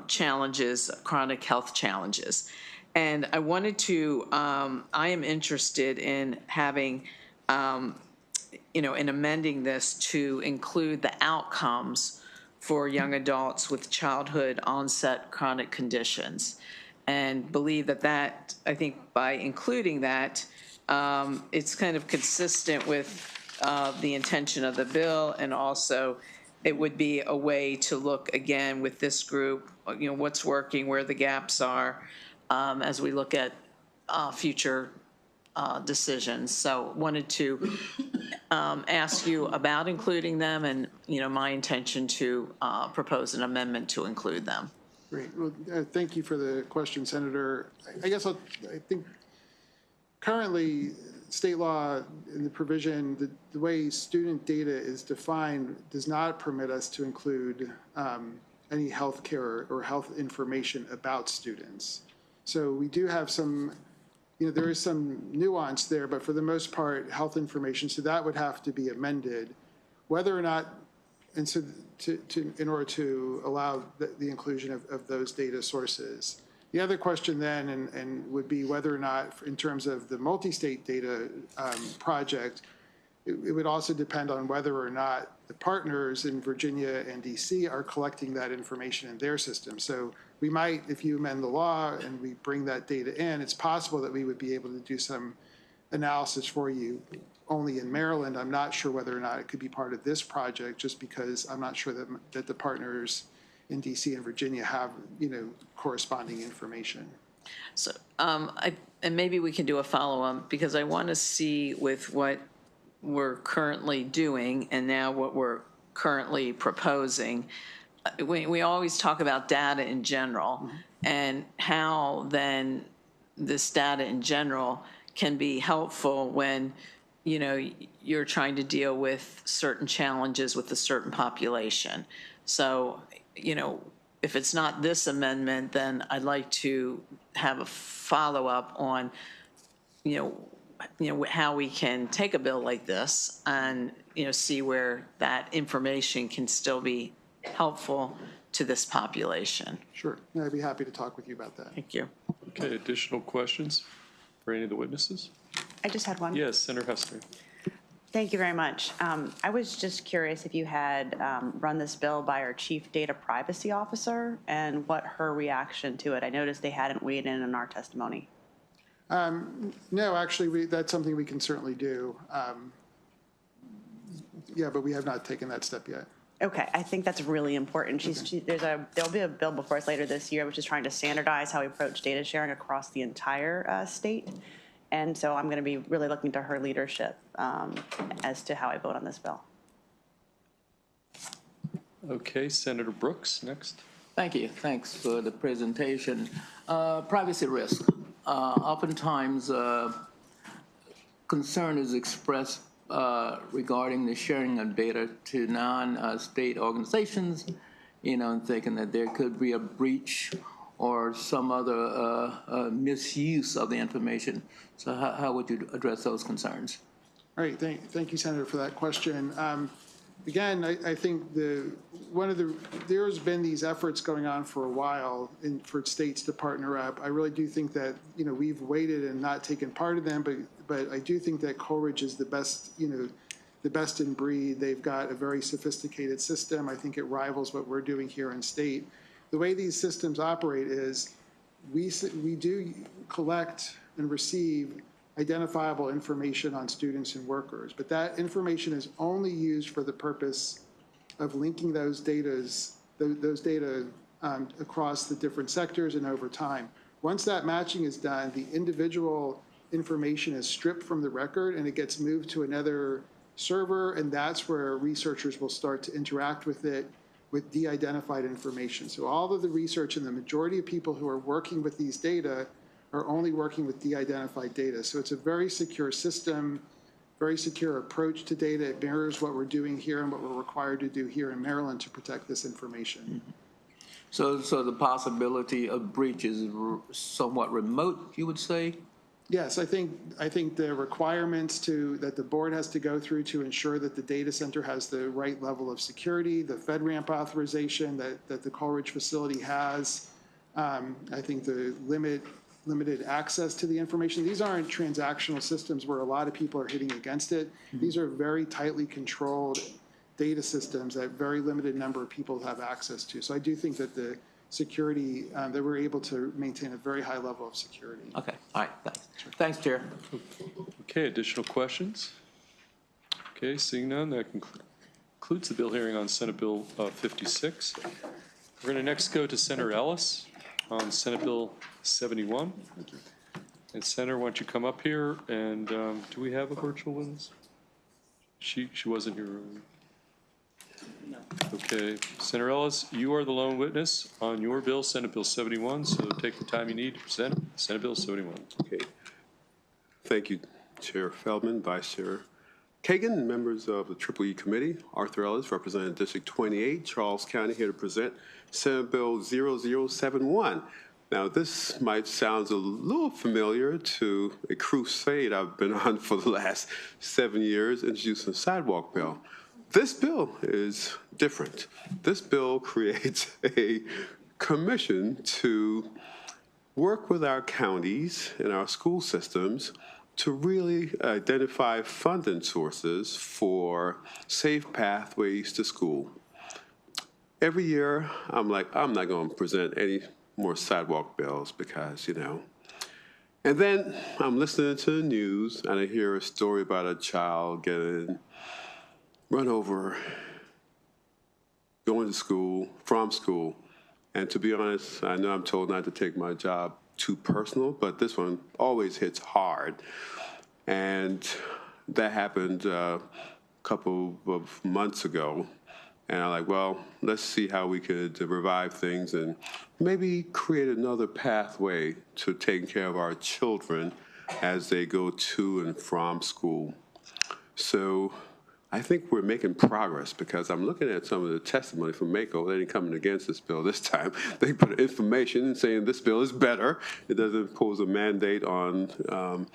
challenges, chronic health challenges. And I wanted to, I am interested in having, in amending this to include the outcomes for young adults with childhood onset chronic conditions. And believe that I think by including that, it's kind of consistent with the intention of the bill, and also it would be a way to look again with this group, what's working, where the gaps are, as we look at future decisions. So wanted to ask you about including them, and my intention to propose an amendment to include them. Great. Well, thank you for the question, Senator. I guess I think currently state law in the provision, the way student data is defined does not permit us to include any health care or health information about students. So we do have some, there is some nuance there, but for the most part, health information, so that would have to be amended. Whether or not, and so in order to allow the inclusion of those data sources. The other question then and would be whether or not, in terms of the multi-state data project, it would also depend on whether or not the partners in Virginia and DC are collecting that information in their system. So we might, if you amend the law and we bring that data in, it's possible that we would be able to do some analysis for you only in Maryland. I'm not sure whether or not it could be part of this project, just because I'm not sure that the partners in DC and Virginia have, corresponding information. So, and maybe we can do a follow-up, because I want to see with what we're currently doing and now what we're currently proposing. We always talk about data in general, and how then this data in general can be helpful when you're trying to deal with certain challenges with a certain population. So, if it's not this amendment, then I'd like to have a follow-up on, how we can take a bill like this and, see where that information can still be helpful to this population. Sure. I'd be happy to talk with you about that. Thank you. Okay, additional questions for any of the witnesses? I just had one. Yes, Senator Hester. Thank you very much. I was just curious if you had run this bill by our Chief Data Privacy Officer and what her reaction to it. I noticed they hadn't weighed in on our testimony. No, actually, that's something we can certainly do. Yeah, but we have not taken that step yet. Okay, I think that's really important. There'll be a bill before us later this year, which is trying to standardize how we approach data sharing across the entire state. And so I'm going to be really looking to her leadership as to how I vote on this bill. Okay, Senator Brooks, next. Thank you. Thanks for the presentation. Privacy risk. Oftentimes, concern is expressed regarding the sharing of data to non-state organizations, thinking that there could be a breach or some other misuse of the information. So how would you address those concerns? All right, thank you, Senator, for that question. Again, I think there's been these efforts going on for a while for states to partner up. I really do think that, we've waited and not taken part of them, but I do think that Coleridge is the best, the best in breed. They've got a very sophisticated system. I think it rivals what we're doing here in state. The way these systems operate is we do collect and receive identifiable information on students and workers, but that information is only used for the purpose of linking those data across the different sectors and over time. Once that matching is done, the individual information is stripped from the record and it gets moved to another server, and that's where researchers will start to interact with it with de-identified information. So all of the research and the majority of people who are working with these data are only working with de-identified data. So it's a very secure system, very secure approach to data. It mirrors what we're doing here and what we're required to do here in Maryland to protect this information. So the possibility of breach is somewhat remote, you would say? Yes, I think the requirements that the board has to go through to ensure that the data center has the right level of security, the FedRAMP authorization that the Coleridge facility has, I think the limited access to the information. These aren't transactional systems where a lot of people are hitting against it. These are very tightly controlled data systems that very limited number of people have access to. So I do think that the security, that we're able to maintain a very high level of security. Okay, all right, thanks. Thanks, Chair. Okay, additional questions? Okay, seeing none, that concludes the bill hearing on Senate Bill 56. We're going to next go to Senator Ellis on Senate Bill 71. Thank you. And Senator, why don't you come up here, and do we have a virtual witness? She wasn't here earlier. No. Okay, Senator Ellis, you are the lone witness on your bill, Senate Bill 71, so take the time you need to present Senate Bill 71. Okay. Thank you, Chair Feldman, Vice Chair Kagan, members of the EEE Committee. Arthur Ellis, representing District 28, Charles County, here to present Senate Bill 0071. Now, this might sound a little familiar to a crusade I've been on for the last 7 years, introducing a sidewalk bill. This bill is different. This bill creates a commission to work with our counties and our school systems to really identify funding sources for safe pathways to school. Every year, I'm like, I'm not going to present any more sidewalk bills because, And then I'm listening to the news and I hear a story about a child getting run over, going to school, from school. And to be honest, I know I'm told not to take my job too personal, but this one always hits hard. And that happened a couple of months ago. And I'm like, well, let's see how we could revive things and maybe create another pathway to taking care of our children as they go to and from school. So I think we're making progress because I'm looking at some of the testimony from MACO. They didn't come against this bill this time. They put information saying this bill is better. It doesn't impose a mandate on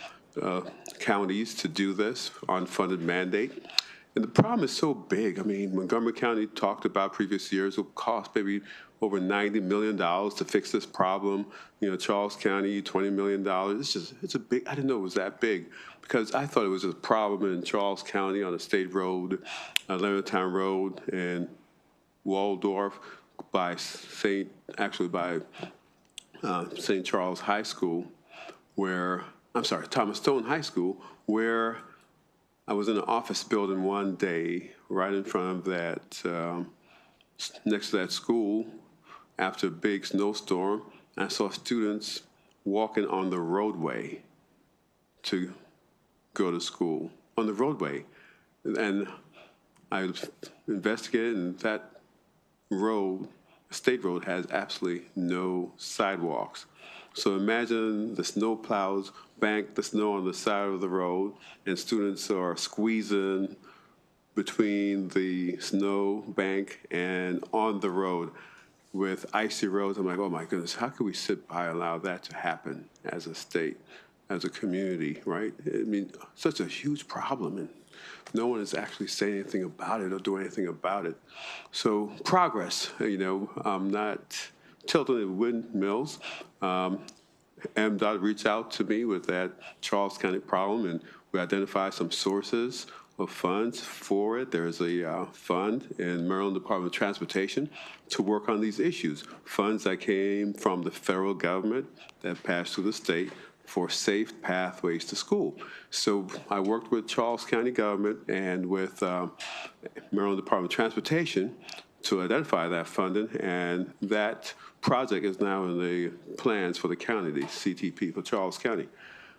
counties to do this, unfunded mandate. And the problem is so big. I mean, Montgomery County talked about previous years will cost maybe over $90 million to fix this problem. Charles County, $20 million. It's a big, I didn't know it was that big because I thought it was a problem in Charles County on a state road, Leonardtown Road, and Waldorf by St. Charles High School, where Thomas Stone High School, where I was in an office building one day right in front of that, next to that school after a big snowstorm. I saw students walking on the roadway to go to school, on the roadway. And I investigated, and that road, state road, has absolutely no sidewalks. So imagine the snow plows bank the snow on the side of the road, and students are squeezing between the snow bank and on the road with icy roads. I'm like, oh my goodness, how could we sit by and allow that to happen as a state, as a community, right? I mean, such a huge problem, and no one is actually saying anything about it or doing anything about it. So progress, I'm not tilting the windmills. MDOT reached out to me with that Charles County problem, and we identified some sources of funds for it. There's a fund in Maryland Department of Transportation to work on these issues. Funds that came from the federal government that passed through the state for safe pathways to school. So I worked with Charles County government and with Maryland Department of Transportation to identify that funding, and that project is now in the plans for the county, the CTP for Charles County.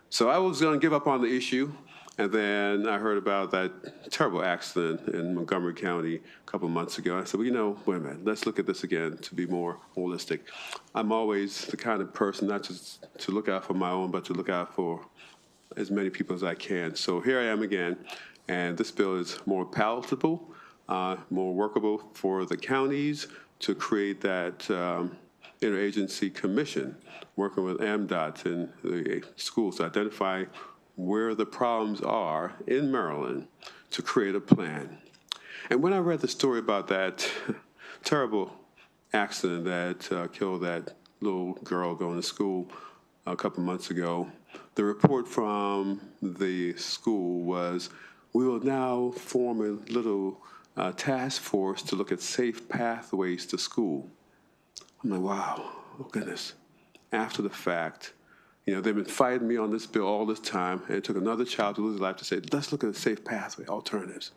So I was going to give up on the issue, and then I heard about that terrible accident in Montgomery County a couple of months ago. I said, well, wait a minute, let's look at this again to be more holistic. I'm always the kind of person not just to look out for my own, but to look out for as many people as I can. So here I am again, and this bill is more palatable, more workable for the counties to create that interagency commission, working with MDOT and the schools to identify where the problems are in Maryland to create a plan. And when I read the story about that terrible accident that killed that little girl going to school a couple months ago, the report from the school was, we will now form a little task force to look at safe pathways to school. I'm like, wow, oh goodness. After the fact, they've been fighting me on this bill all this time, and it took another child to lose his life to say, let's look at a safe pathway, alternatives.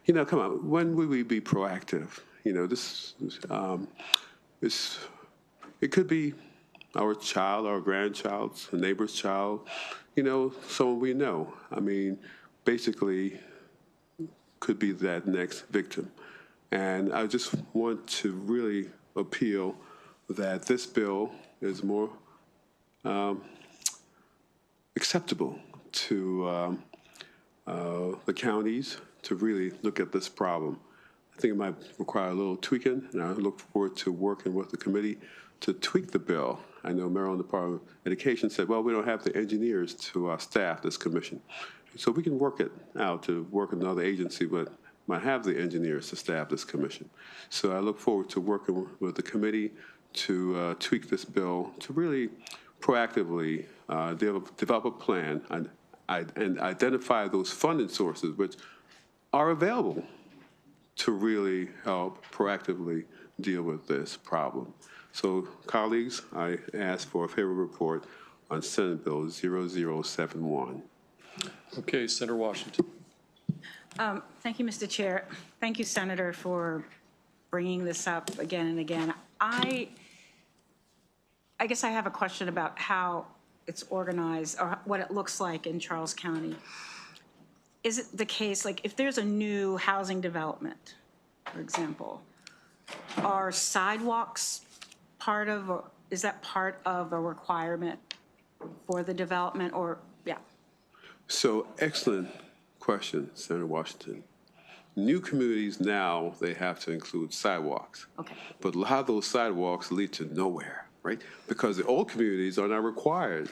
Come on, when will we be proactive? It could be our child, our grandchild, a neighbor's child, someone we know. I mean, basically, could be that next victim. And I just want to really appeal that this bill is more acceptable to the counties to really look at this problem. I think it might require a little tweaking, and I look forward to working with the committee to tweak the bill. I know Maryland Department of Education said, well, we don't have the engineers to staff this commission. So we can work it out to work with another agency, but might have the engineers to staff this commission. So I look forward to working with the committee to tweak this bill to really proactively develop a plan and identify those funding sources which are available to really help proactively deal with this problem. So, colleagues, I ask for a favorable report on Senate Bill 0071. Okay, Senator Washington. Thank you, Mr. Chair. Thank you, Senator, for bringing this up again and again. I guess I have a question about how it's organized or what it looks like in Charles County. Is it the case, like if there's a new housing development, for example, are sidewalks part of, or is that part of a requirement for the development, or, yeah? So, excellent question, Senator Washington. New communities now, they have to include sidewalks. Okay. But a lot of those sidewalks lead to nowhere, right? Because the old communities are not required,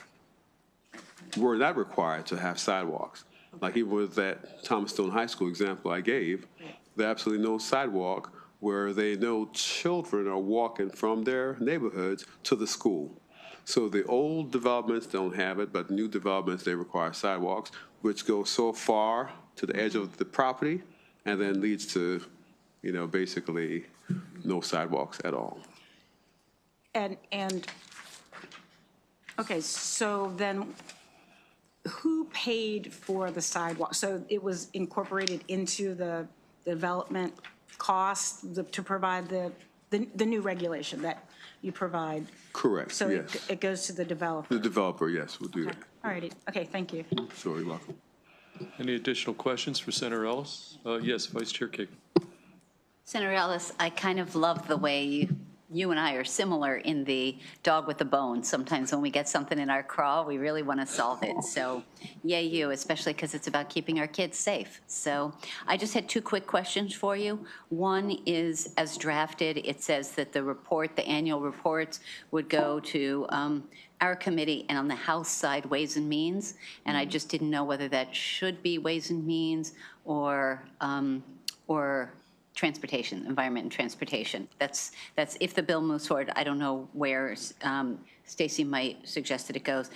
were not required to have sidewalks. Like even with that Thomas Stone High School example I gave, there's absolutely no sidewalk where they know children are walking from their neighborhoods to the school. So the old developments don't have it, but new developments, they require sidewalks, which go so far to the edge of the property and then leads to, basically no sidewalks at all. And okay, so then who paid for the sidewalk? So it was incorporated into the development cost to provide the new regulation that you provide? Correct, So yes. it goes to the developer? The developer, yes, will do that. All righty, okay, thank you. Sure, you're welcome. Any additional questions for Senator Ellis? Yes, Vice Chair Kagan. Senator Ellis, I kind of love the way you and I are similar in the dog with the bone. Sometimes when we get something in our craw, we really want to solve it. So yay you, especially because it's about keeping our kids safe. So I just had two quick questions for you. One is, as drafted, it says that the report, the annual reports, would go to our committee, and on the House side, Ways and Means. And I just didn't know whether that should be Ways and Means or Transportation, Environment and Transportation. That's if the bill moves forward. I don't know where Stacy might suggest that it goes.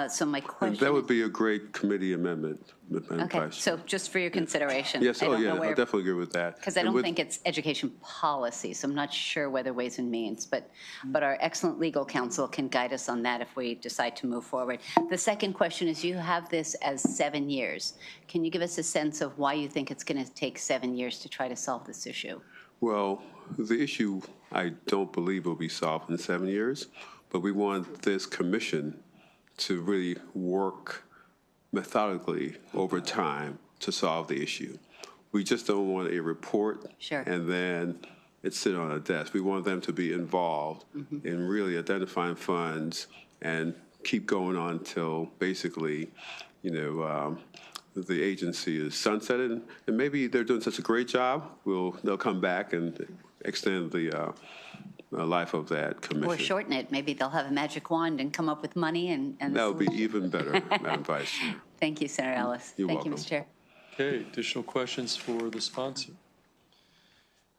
So my question. That would be a great committee amendment, Madam Okay, Vice so just for your consideration. Yes, I oh don't yeah, know I where- definitely agree with that. Because I don't think it's education policy, so I'm not sure whether Ways and Means, but our excellent legal counsel can guide us on that if we decide to move forward. The second question is, you have this as 7 years. Can you give us a sense of why you think it's going to take 7 years to try to solve this issue? Well, the issue, I don't believe will be solved in 7 years, but we want this commission to really work methodically over time to solve the issue. We just don't want a report and then it sit on a desk. We want them to be involved in really identifying funds and keep going on till basically, the agency is sunsetted, and maybe they're doing such a great job, they'll come back and extend the life of that commission. Or shorten it. Maybe they'll have a magic wand and come up with money and that would be even better, Madam Vice Chair. Thank you, Senator Ellis. You're Thank welcome. you, Mr. Chair. Okay, additional questions for the sponsor?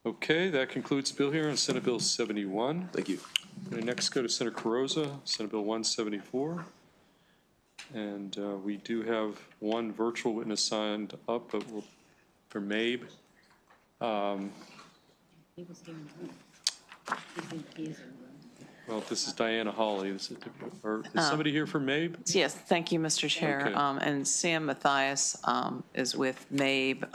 Okay, that concludes the bill here on Senate Bill 71. Thank you. Okay, next go to Senator Carrozza, Senate Bill 174. And we do have one virtual witness signed up, but for MABE. Well, this is Diana Hawley. Is somebody here for MABE? Yes, thank you, Mr. Chair. Okay. And Sam Mathias is with MABE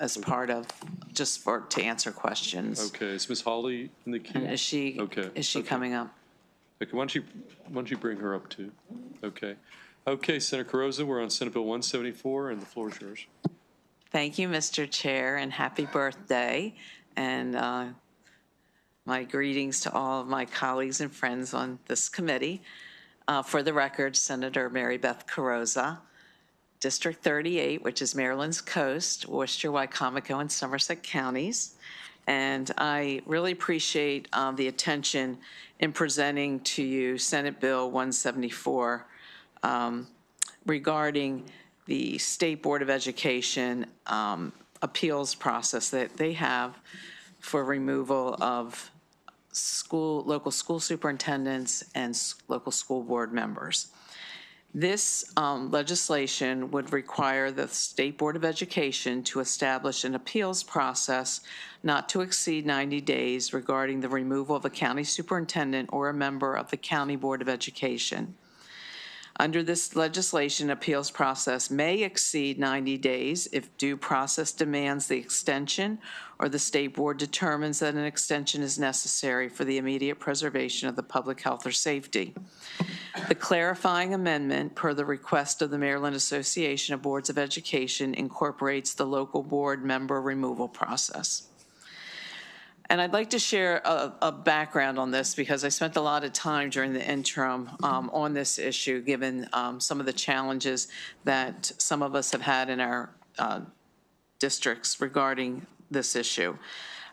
as part of, to answer questions. Okay, is Ms. Hawley in the queue? And is she coming up? Okay, why don't you bring her up too? Okay. Okay, Senator Carrozza, we're on Senate Bill 174, and the floor is yours. Thank you, Mr. Chair, and happy birthday. And my greetings to all of my colleagues and friends on this committee. For the record, Senator Mary Beth Carrozza, District 38, which is Maryland's coast, Worcester, Wycomico, and Somerset counties. And I really appreciate the attention in presenting to you Senate Bill 174 regarding the State Board of Education appeals process that they have for removal of local school superintendents and local school board members. This legislation would require the State Board of Education to establish an appeals process not to exceed 90 days regarding the removal of a county superintendent or a member of the County Board of Education. Under this legislation, appeals process may exceed 90 days if due process demands the extension or the State Board determines that an extension is necessary for the immediate preservation of the public health or safety. The clarifying amendment, per the request of the Maryland Association of Boards of Education, incorporates the local board member removal process. And I'd like to share a background on this because I spent a lot of time during the interim on this issue, given some of the challenges that some of us have had in our districts regarding this issue.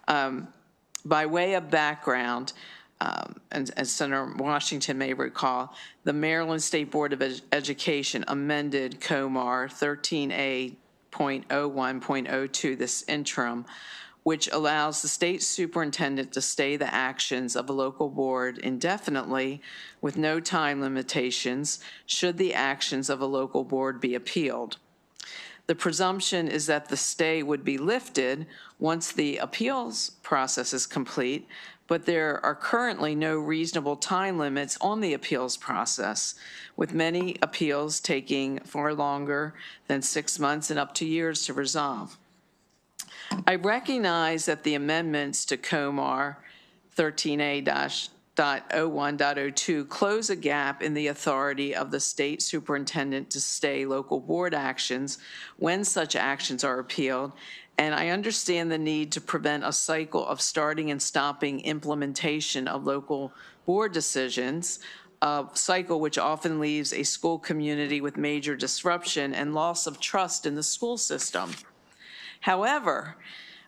By way of background, and as Senator Washington may recall, the Maryland State Board of Education amended COMAR 13A.01.02, this interim, which allows the state superintendent to stay the actions of a local board indefinitely with no time limitations should the actions of a local board be appealed. The presumption is that the stay would be lifted once the appeals process is complete, but there are currently no reasonable time limits on the appeals process, with many appeals taking far longer than 6 months and up to years to resolve. I recognize that the amendments to COMAR 13A-.01.02 close a gap in the authority of the state superintendent to stay local board actions when such actions are appealed, and I understand the need to prevent a cycle of starting and stopping implementation of local board decisions, a cycle which often leaves a school community with major disruption and loss of trust in the school system. However,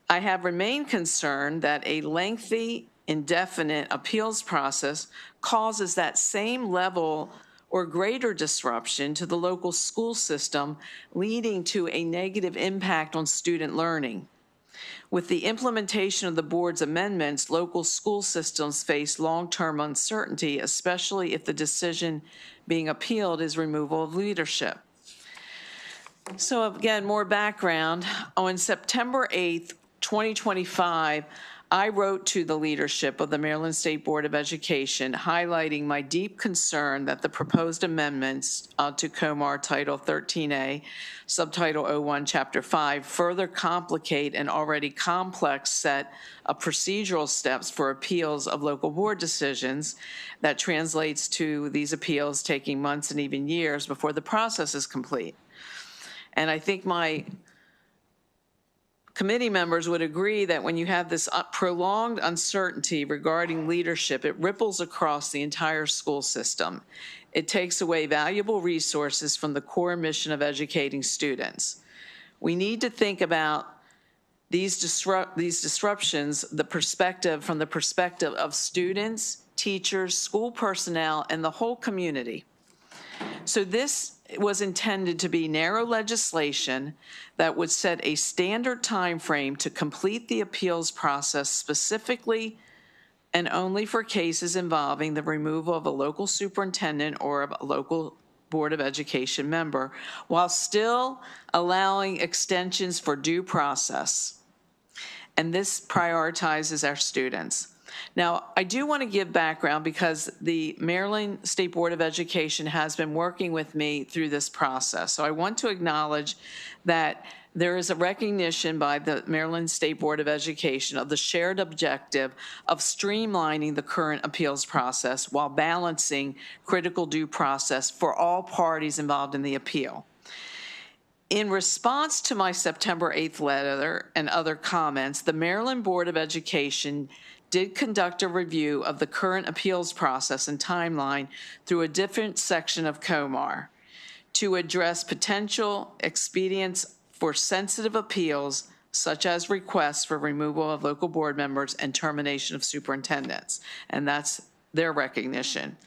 I have remained concerned that a lengthy, indefinite appeals process causes that same level or greater disruption to the local school system, leading to a negative impact on student learning. With the implementation of the board's amendments, local school systems face long-term uncertainty, especially if the decision being appealed is removal of leadership. So again, more background. On September 8th, 2025, I wrote to the leadership of the Maryland State Board of Education, highlighting my deep concern that the proposed amendments to COMAR Title 13A, Subtitle 01, Chapter 5, further complicate an already complex set of procedural steps for appeals of local board decisions that translates to these appeals taking months and even years before the process is complete. And I think my committee members would agree that when you have this prolonged uncertainty regarding leadership, it ripples across the entire school system. It takes away valuable resources from the core mission of educating students. We need to think about these disruptions, from the perspective of students, teachers, school personnel, and the whole community. So this was intended to be narrow legislation that would set a standard time frame to complete the appeals process specifically and only for cases involving the removal of a local superintendent or a local Board of Education member, while still allowing extensions for due process. And this prioritizes our students. Now, I do want to give background because the Maryland State Board of Education has been working with me through this process. So I want to acknowledge that there is a recognition by the Maryland State Board of Education of the shared objective of streamlining the current appeals process while balancing critical due process for all parties involved in the appeal. In response to my September 8th letter and other comments, the Maryland Board of Education did conduct a review of the current appeals process and timeline through a different section of COMAR to address potential expedients for sensitive appeals, such as requests for removal of local board members and termination of superintendents. And that's their recognition.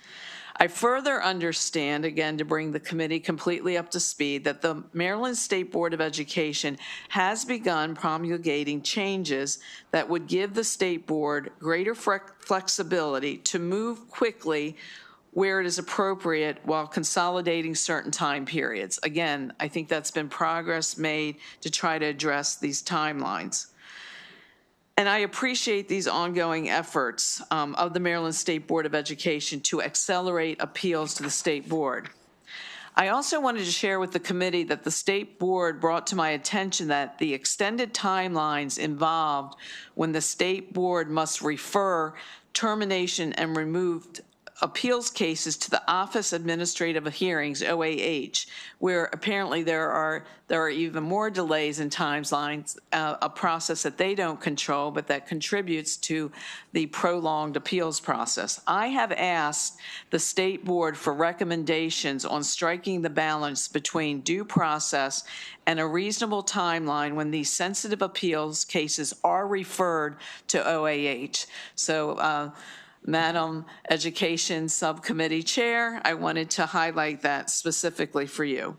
I further understand, again, to bring the committee completely up to speed, that the Maryland State Board of Education has begun promulgating changes that would give the state board greater flexibility to move quickly where it is appropriate while consolidating certain time periods. Again, I think that's been progress made to try to address these timelines. And I appreciate these ongoing efforts of the Maryland State Board of Education to accelerate appeals to the state board. I also wanted to share with the committee that the state board brought to my attention that the extended timelines involved when the state board must refer termination and removed appeals cases to the Office Administrative Hearings, OAH, where apparently there are even more delays in timelines, a process that they don't control, but that contributes to the prolonged appeals process. I have asked the state board for recommendations on striking the balance between due process and a reasonable timeline when these sensitive appeals cases are referred to OAH. So, Madam Education Subcommittee Chair, I wanted to highlight that specifically for you.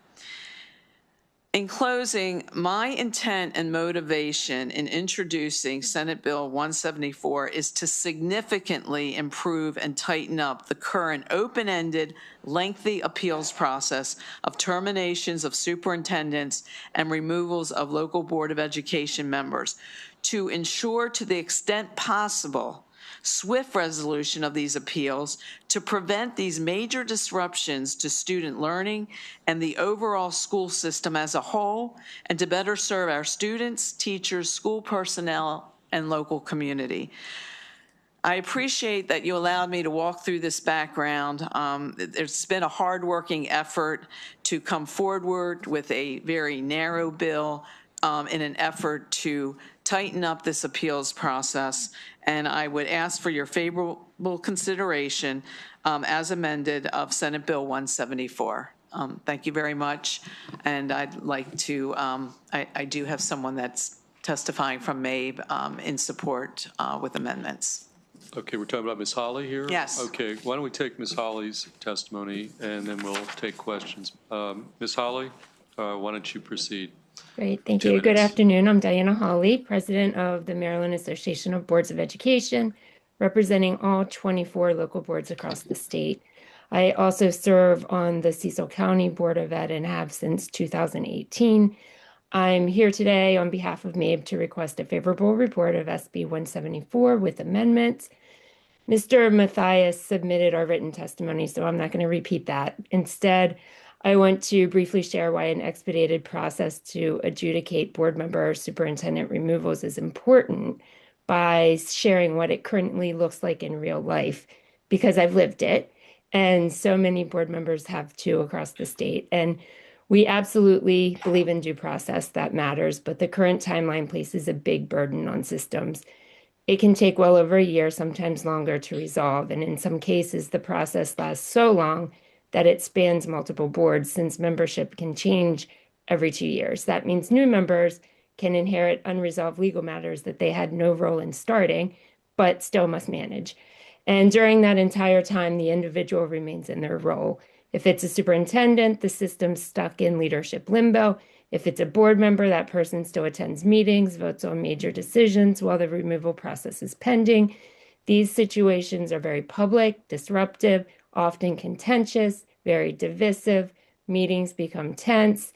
In closing, my intent and motivation in introducing Senate Bill 174 is to significantly improve and tighten up the current open-ended, lengthy appeals process of terminations of superintendents and removals of local Board of Education members to ensure, to the extent possible, swift resolution of these appeals to prevent these major disruptions to student learning and the overall school system as a whole, and to better serve our students, teachers, school personnel, and local community. I appreciate that you allowed me to walk through this background. There's been a hard-working effort to come forward with a very narrow bill in an effort to tighten up this appeals process, and I would ask for your favorable consideration as amended of Senate Bill 174. Thank you very much, and I'd like to, I do have someone that's testifying from MABE in support with amendments. Okay, we're talking about Ms. Holly here? Yes. Okay, why don't we take Ms. Holly's testimony, and then we'll take questions. Ms. Holly, why don't you proceed? Great, thank 2 you. Good minutes. afternoon. I'm Diana Hawley, President of the Maryland Association of Boards of Education, representing all 24 local boards across the state. I also serve on the Cecil County Board of Ed and have since 2018. I'm here today on behalf of MABE to request a favorable report of SB 174 with amendments. Mr. Mathias submitted our written testimony, so I'm not going to repeat that. Instead, I want to briefly share why an expedited process to adjudicate board member or superintendent removals is important by sharing what it currently looks like in real life, because I've lived it, and so many board members have too across the state. And we absolutely believe in due process, that matters, but the current timeline places a big burden on systems. It can take well over a year, sometimes longer, to resolve, and in some cases, the process lasts so long that it spans multiple boards, since membership can change every 2 years. That means new members can inherit unresolved legal matters that they had no role in starting, but still must manage. And during that entire time, the individual remains in their role. If it's a superintendent, the system's stuck in leadership limbo. If it's a board member, that person still attends meetings, votes on major decisions while the removal process is pending. These situations are very public, disruptive, often contentious, very divisive. Meetings become tense,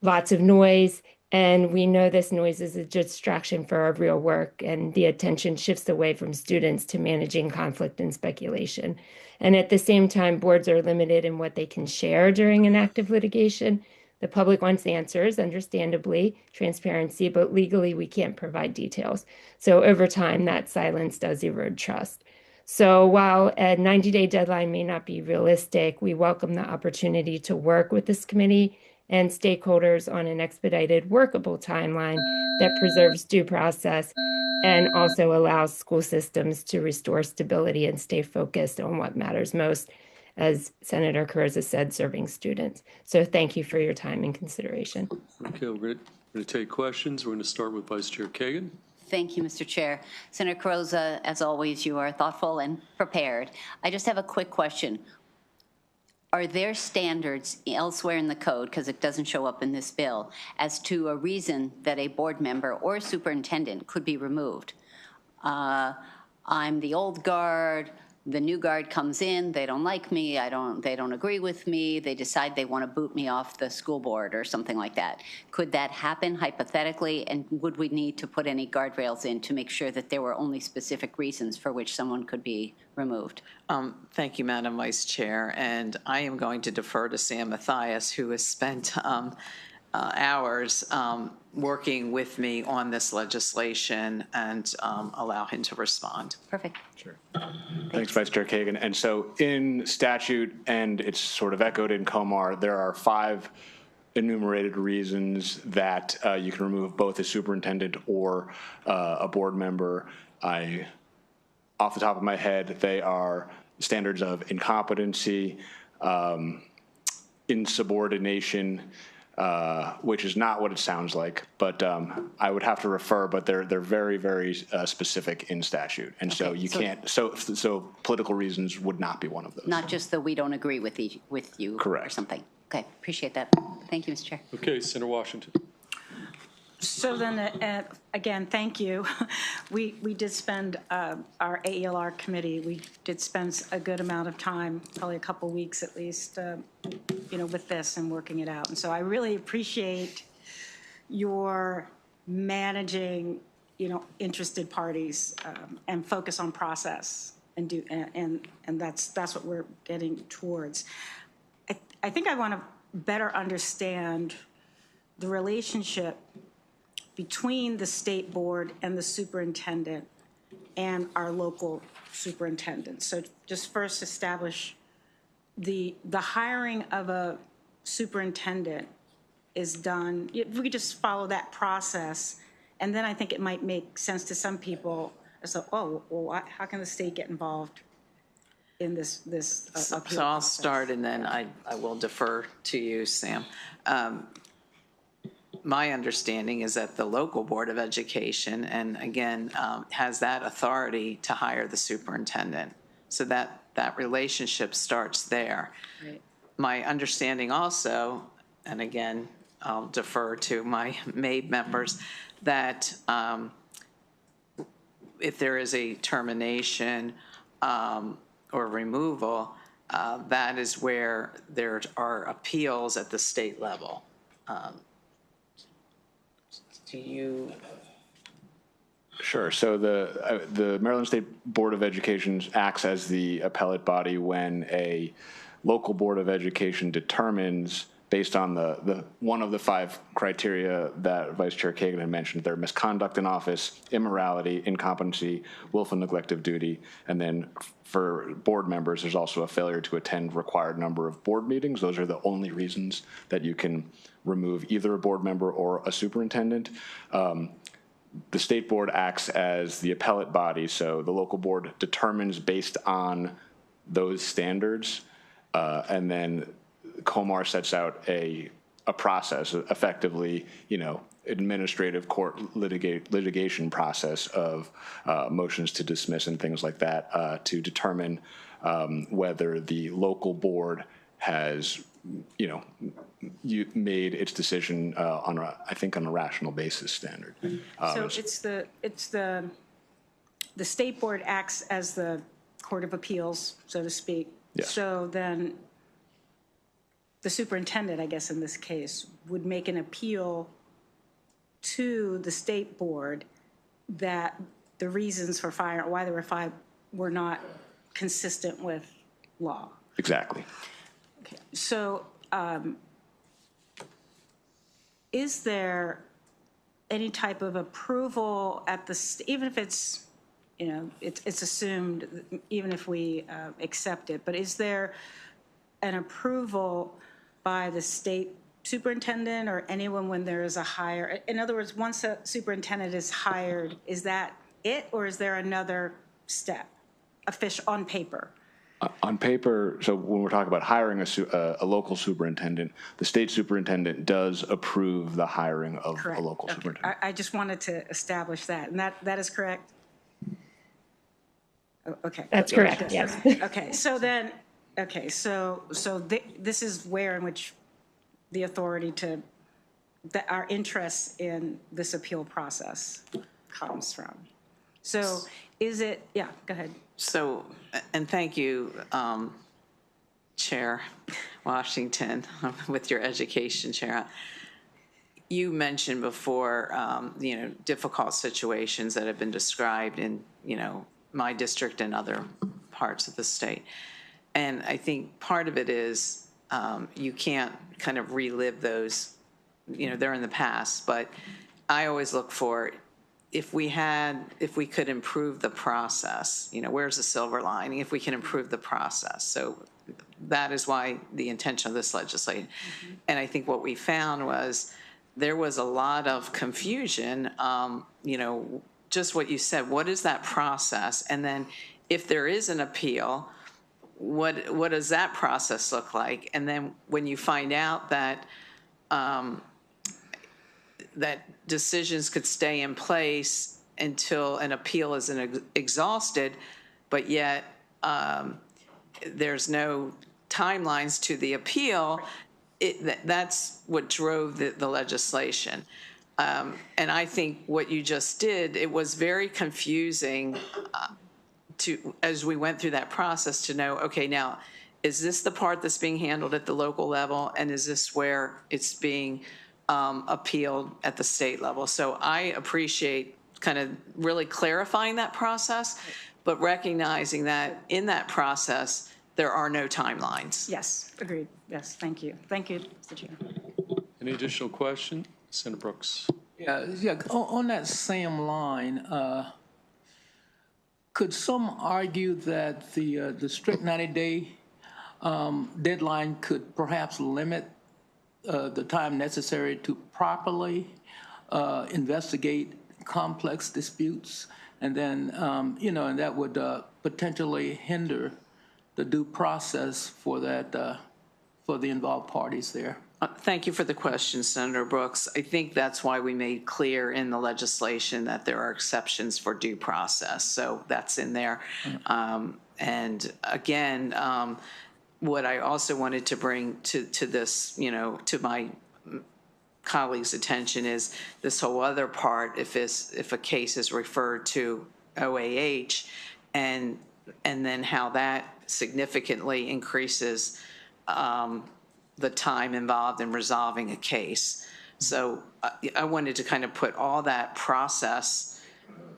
lots of noise, and we know this noise is a distraction for our real work, and the attention shifts away from students to managing conflict and speculation. And at the same time, boards are limited in what they can share during an active litigation. The public wants answers, understandably, transparency, but legally we can't provide details. So over time, that silence does erode trust. So while a 90-day deadline may not be realistic, we welcome the opportunity to work with this committee and stakeholders on an expedited, workable timeline that preserves due process and also allows school systems to restore stability and stay focused on what matters most, as Senator Carrozza said, serving students. So thank you for your time and consideration. Okay, we're going to take questions. We're going to start with Vice Chair Kagan. Thank you, Mr. Chair. Senator Carrozza, as always, you are thoughtful and prepared. I just have a quick question. Are there standards elsewhere in the code, because it doesn't show up in this bill, as to a reason that a board member or superintendent could be removed? I'm the old guard, the new guard comes in, they don't like me, they don't agree with me, they decide they want to boot me off the school board or something like that. Could that happen hypothetically, and would we need to put any guardrails in to make sure that there were only specific reasons for which someone could be removed? Thank you, Madam Vice Chair, and I am going to defer to Sam Mathias, who has spent hours working with me on this legislation, and allow him to respond. Perfect. Sure. Thanks, Vice Chair Kagan. And so in statute, and it's sort of echoed in COMAR, there are 5 enumerated reasons that you can remove both a superintendent or a board member. Off the top of my head, they are standards of incompetency, insubordination, which is not what it sounds like, but I would have to refer, but they're very, very specific in statute. And okay, so you can't, so political reasons would not be one of those. Not just that we don't agree with you Correct. Or something. Okay, appreciate that. Thank you, Mr. Chair. Okay, Senator Washington. So then, again, thank you. We did spend, our AELR committee, we did spend a good amount of time, probably a couple weeks at least, with this and working it out. And so I really appreciate your managing interested parties and focus on process and do, and that's what we're getting towards. I think I want to better understand the relationship between the state board and the superintendent and our local superintendent. So just first establish the hiring of a superintendent is done, if we could just follow that process, and then I think it might make sense to some people as to, oh, well, how can the state get involved in this So appeal I'll process? start, and then I will defer to you, Sam. My understanding is that the local Board of Education, and again, has that authority to hire the superintendent. So that relationship starts there. Right. My understanding also, and again, I'll defer to my MABE members, that if there is a termination or removal, that is where there are appeals at the state level. Do you? Sure. So the Maryland State Board of Education acts as the appellate body when a local Board of Education determines, based on the one of the 5 criteria that Vice Chair Kagan had mentioned, their misconduct in office, immorality, incompetency, willful neglect of duty, and then for board members, there's also a failure to attend required number of board meetings. Those are the only reasons that you can remove either a board member or a superintendent. The state board acts as the appellate body, so the local board determines based on those standards, and then Comar sets out a process, effectively, administrative court litigation process of motions to dismiss and things like that to determine whether the local board has, made its decision on a rational basis standard. So it's the state board acts as the court of appeals, so to speak. Yes. So then the superintendent, I guess in this case, would make an appeal to the state board that the reasons for fire, why they were fired, were not consistent with law. Exactly. Okay. So is there any type of approval at the, even if it's, it's assumed, even if we accept it, but is there an approval by the state superintendent or anyone when there is a hire? In other words, once a superintendent is hired, is that it, or is there another step, official, on paper? On paper, so when we're talking about hiring a local superintendent, the state superintendent does approve the hiring of Correct. a local superintendent. I just wanted to establish that, and that is correct? Okay. That's correct, yes. Okay, so then, this is where in which the authority to, our interest in this appeal process comes from. So is it, yeah, go ahead. So, and thank you, Chair Washington, with your education chair. You mentioned before, difficult situations that have been described in, my district and other parts of the state. And I think part of it is you can't kind of relive those, they're in the past, but I always look for, if we could improve the process, where's the silver lining? If we can improve the process. So that is why the intention of this legislation. Mm-hmm. And I think what we found was there was a lot of confusion, just what you said, what is that process? And then if there is an appeal, what does that process look like? And then when you find out that that decisions could stay in place until an appeal is exhausted, but yet there's no timelines to the appeal, that's what drove the legislation. And I think what you just did, it was very confusing as we went through that process to know, okay, now, is this the part that's being handled at the local level, and is this where it's being appealed at the state level? So I appreciate kind of really clarifying that process, but recognizing that in that process, there are no timelines. Yes, agreed. Yes, thank you. Thank you, Mr. Chair. Any additional question? Senator Brooks. Yeah, on that same line, could some argue that the strict 90-day deadline could perhaps limit the time necessary to properly investigate complex disputes, and then, and that would potentially hinder the due process for that, for the involved parties there? Thank you for the question, Senator Brooks. I think that's why we made clear in the legislation that there are exceptions for due process. So that's in there. And again, what I also wanted to bring to this, to my colleagues' attention is this whole other part, if a case is referred to OAH, and then how that significantly increases the time involved in resolving a case. So I wanted to kind of put all that process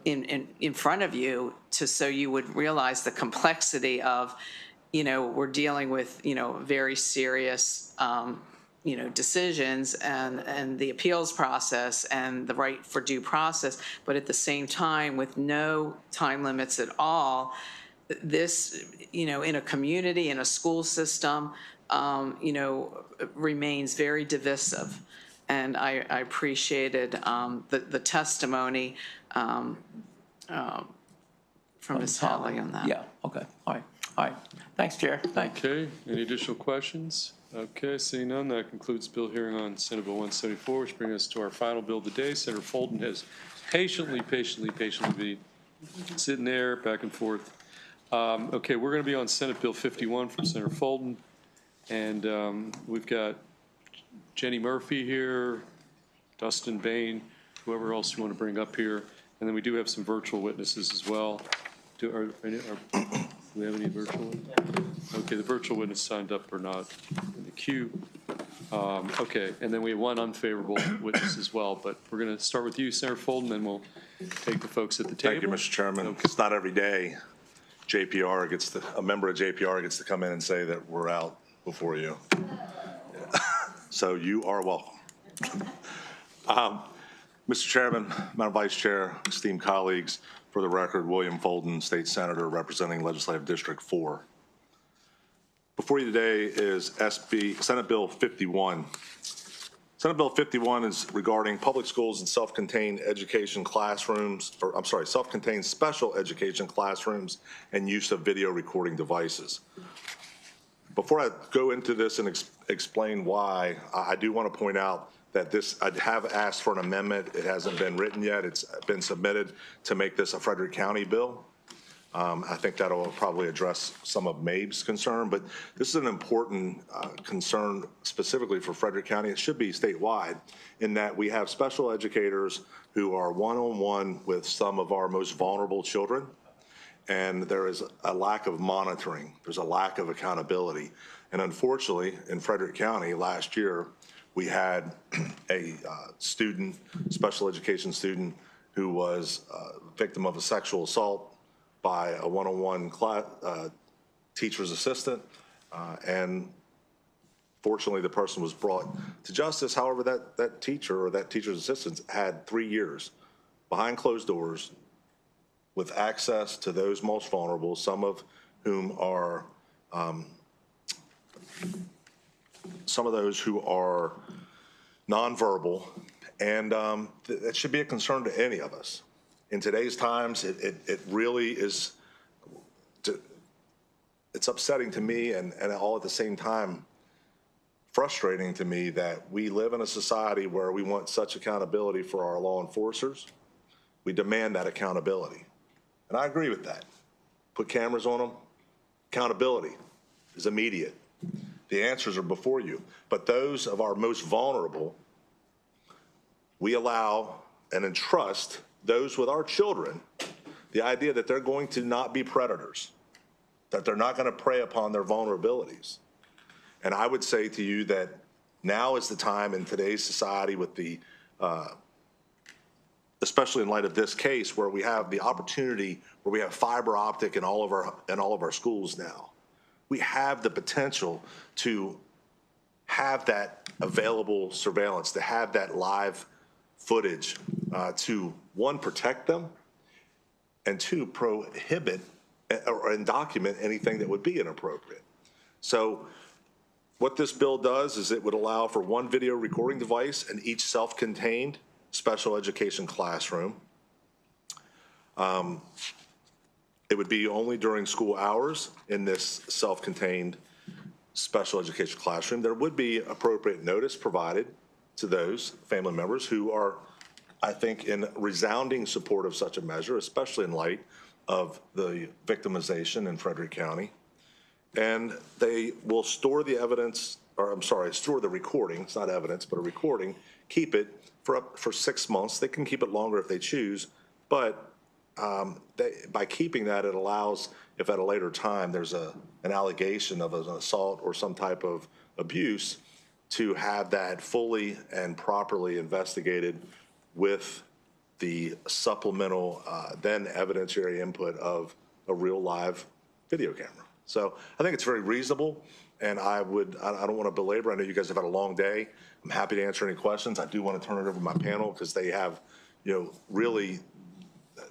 in front of you so you would realize the complexity of, we're dealing with, very serious, decisions and the appeals process and the right for due process, but at the same time with no time limits at all. This, in a community, in a school system, remains very divisive. And I appreciated the testimony from Ms. Hawley on that. Yeah, okay, all right. Thanks, Chair. Thanks. Okay, any additional questions? Okay, seeing none, that concludes bill hearing on Senate Bill 174, which brings us to our final bill of the day. Senator Folden has patiently been sitting there back and forth. Okay, we're going to be on Senate Bill 51 from Senator Folden. And we've got Jenny Murphy here, Dustin Bain, whoever else you want to bring up here. And then we do have some virtual witnesses as well. Do we have any virtual witnesses? Okay, the virtual witness signed up or not in the queue. Okay, and then we have one unfavorable witness as well. But we're going to start with you, Senator Folden, then we'll take the folks at the table. Thank you, Mr. Chairman. Okay. It's not every day a member of JPR gets to come in and say that we're out before you. So you are welcome. Mr. Chairman, Madam Vice Chair, esteemed colleagues, for the record, William Folden, State Senator representing Legislative District 4. Before you today is Senate Bill 51. Senate Bill 51 is regarding public schools and self-contained education classrooms, self-contained special education classrooms and use of video recording devices. Before I go into this and explain why, I do want to point out that I have asked for an amendment. It hasn't been written yet. It's been submitted to make this a Frederick County bill. I think that will probably address some of Mabe's concern, but this is an important concern specifically for Frederick County. It should be statewide in that we have special educators who are one-on-one with some of our most vulnerable children, and there is a lack of monitoring. There's a lack of accountability. And unfortunately, in Frederick County last year, we had a special education student who was victim of a sexual assault by a one-on-one teacher's assistant, and fortunately the person was brought to justice. However, that teacher or that teacher's assistant had 3 years behind closed doors with access to those most vulnerable, some of whom are nonverbal, and that should be a concern to any of us. In today's times, it really is, it's upsetting to me and all at the same time frustrating to me that we live in a society where we want such accountability for our law enforcers. We demand that accountability. And I agree with that. Put cameras on them. Accountability is immediate. The answers are before you. But those of our most vulnerable, we allow and entrust those with our children the idea that they're going to not be predators, that they're not going to prey upon their vulnerabilities. And I would say to you that now is the time in today's society with the especially in light of this case where we have the opportunity, where we have fiber optic in all of our schools now. We have the potential to have that available surveillance, to have that live footage, to one, protect them, and two, prohibit and document anything that would be inappropriate. So what this bill does is it would allow for one video recording device in each self-contained special education classroom. It would be only during school hours in this self-contained special education classroom. There would be appropriate notice provided to those family members who are, I think, in resounding support of such a measure, especially in light of the victimization in Frederick County. And they will store the evidence, or I'm sorry, store the recording. It's not evidence, but a recording. Keep it for 6 months. They can keep it longer if they choose, but by keeping that, it allows, if at a later time there's an allegation of an assault or some type of abuse, to have that fully and properly investigated with the supplemental then evidentiary input of a real live video camera. So I think it's very reasonable, and I don't want to belabor. I know you guys have had a long day. I'm happy to answer any questions. I do want to turn it over to my panel because they have, really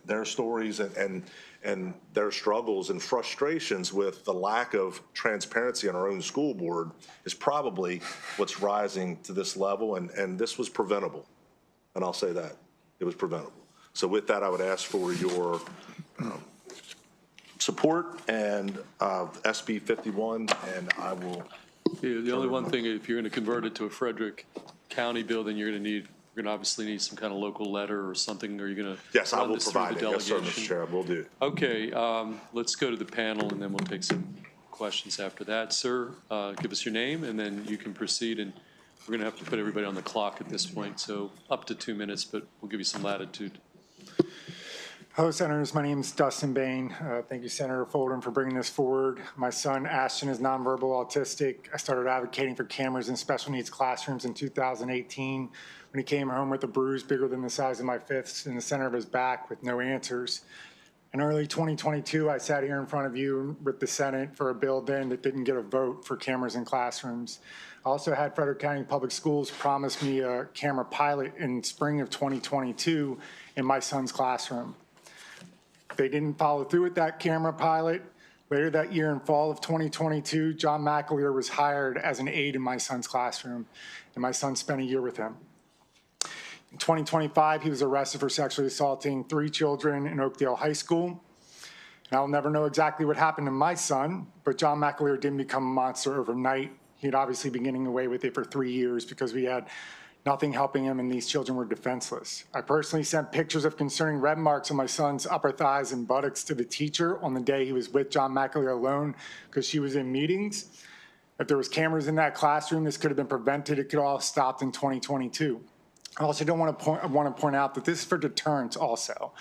their stories and their struggles and frustrations with the lack of transparency on our own school board is probably what's rising to this level, and this was preventable. And I'll say that. It was preventable. So with that, I would ask for your support and SB 51, and I will. Yeah, the only one thing, if you're going to convert it to a Frederick County bill, then you're going to obviously need some kind of local letter or something. Or you're going to yes, I will provide it. Yes, sir, Mr. Chair, I will do. Okay, let's go to the panel, and then we'll take some questions after that. Sir, give us your name, and then you can proceed. And we're going to have to put everybody on the clock at this point, so up to 2 minutes, but we'll give you some latitude. Hello, Senators. My name is Dustin Bain. Thank you, Senator Fulton, for bringing this forward. My son, Ashton, is nonverbal autistic. I started advocating for cameras in special needs classrooms in 2018 when he came home with a bruise bigger than the size of my fist in the center of his back with no answers. In early 2022, I sat here in front of you with the Senate for a bill then that didn't get a vote for cameras in classrooms. I also had Frederick County Public Schools promise me a camera pilot in spring of 2022 in my son's classroom. They didn't follow through with that camera pilot. Later that year in fall of 2022, John McAleer was hired as an aide in my son's classroom, and my son spent a year with him. In 2025, he was arrested for sexually assaulting 3 children in Oakdale High School. And I'll never know exactly what happened to my son, but John McAleer didn't become a monster overnight. He'd obviously been getting away with it for 3 years because we had nothing helping him, and these children were defenseless. I personally sent pictures of concerning red marks on my son's upper thighs and buttocks to the teacher on the day he was with John McAleer alone because she was in meetings. If there was cameras in that classroom, this could have been prevented. It could all have stopped in 2022. I also want to point out that this is for deterrence also.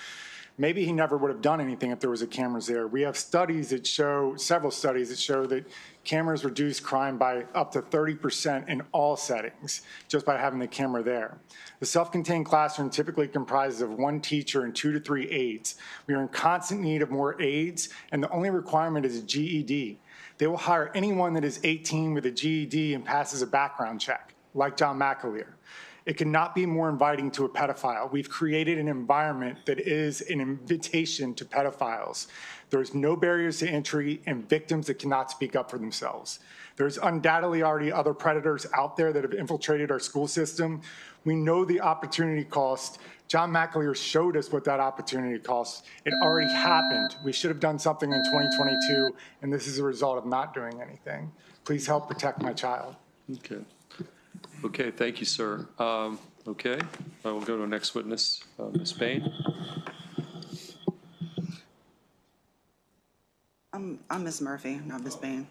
Maybe he never would have done anything if there was a cameras there. We have studies that show, several studies that show that cameras reduce crime by up to 30% in all settings just by having the camera there. The self-contained classroom typically comprises of 1 teacher and 2 to 3 aides. We are in constant need of more aides, and the only requirement is a GED. They will hire anyone that is 18 with a GED and passes a background check, like John McAleer. It cannot be more inviting to a pedophile. We've created an environment that is an invitation to pedophiles. There's no barriers to entry and victims that cannot speak up for themselves. There's undoubtedly already other predators out there that have infiltrated our school system. We know the opportunity cost. John McAleer showed us what that opportunity cost. It already happened. We should have done something in 2022, and this is a result of not doing anything. Please help protect my child. Okay. Okay, thank you, sir. Okay, I will go to our next witness, Ms. Bain. I'm Ms. Murphy, not Ms. Bain.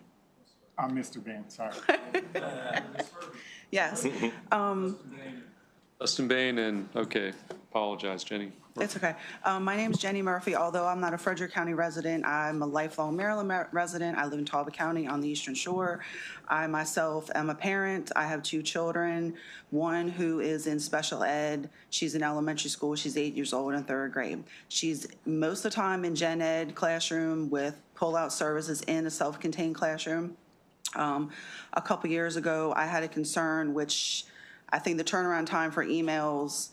I'm Mr. Bain, sorry. Yes. Dustin Bain, and okay, apologize, Jenny. It's okay. My name's Jenny Murphy. Although I'm not a Frederick County resident, I'm a lifelong Maryland resident. I live in Talbot County on the Eastern Shore. I myself am a parent. I have 2 children, one who is in special ed. She's in elementary school. She's 8 years old in 3rd grade. She's most of the time in gen ed classroom with pull-out services in a self-contained classroom. A couple years ago, I had a concern, which I think the turnaround time for emails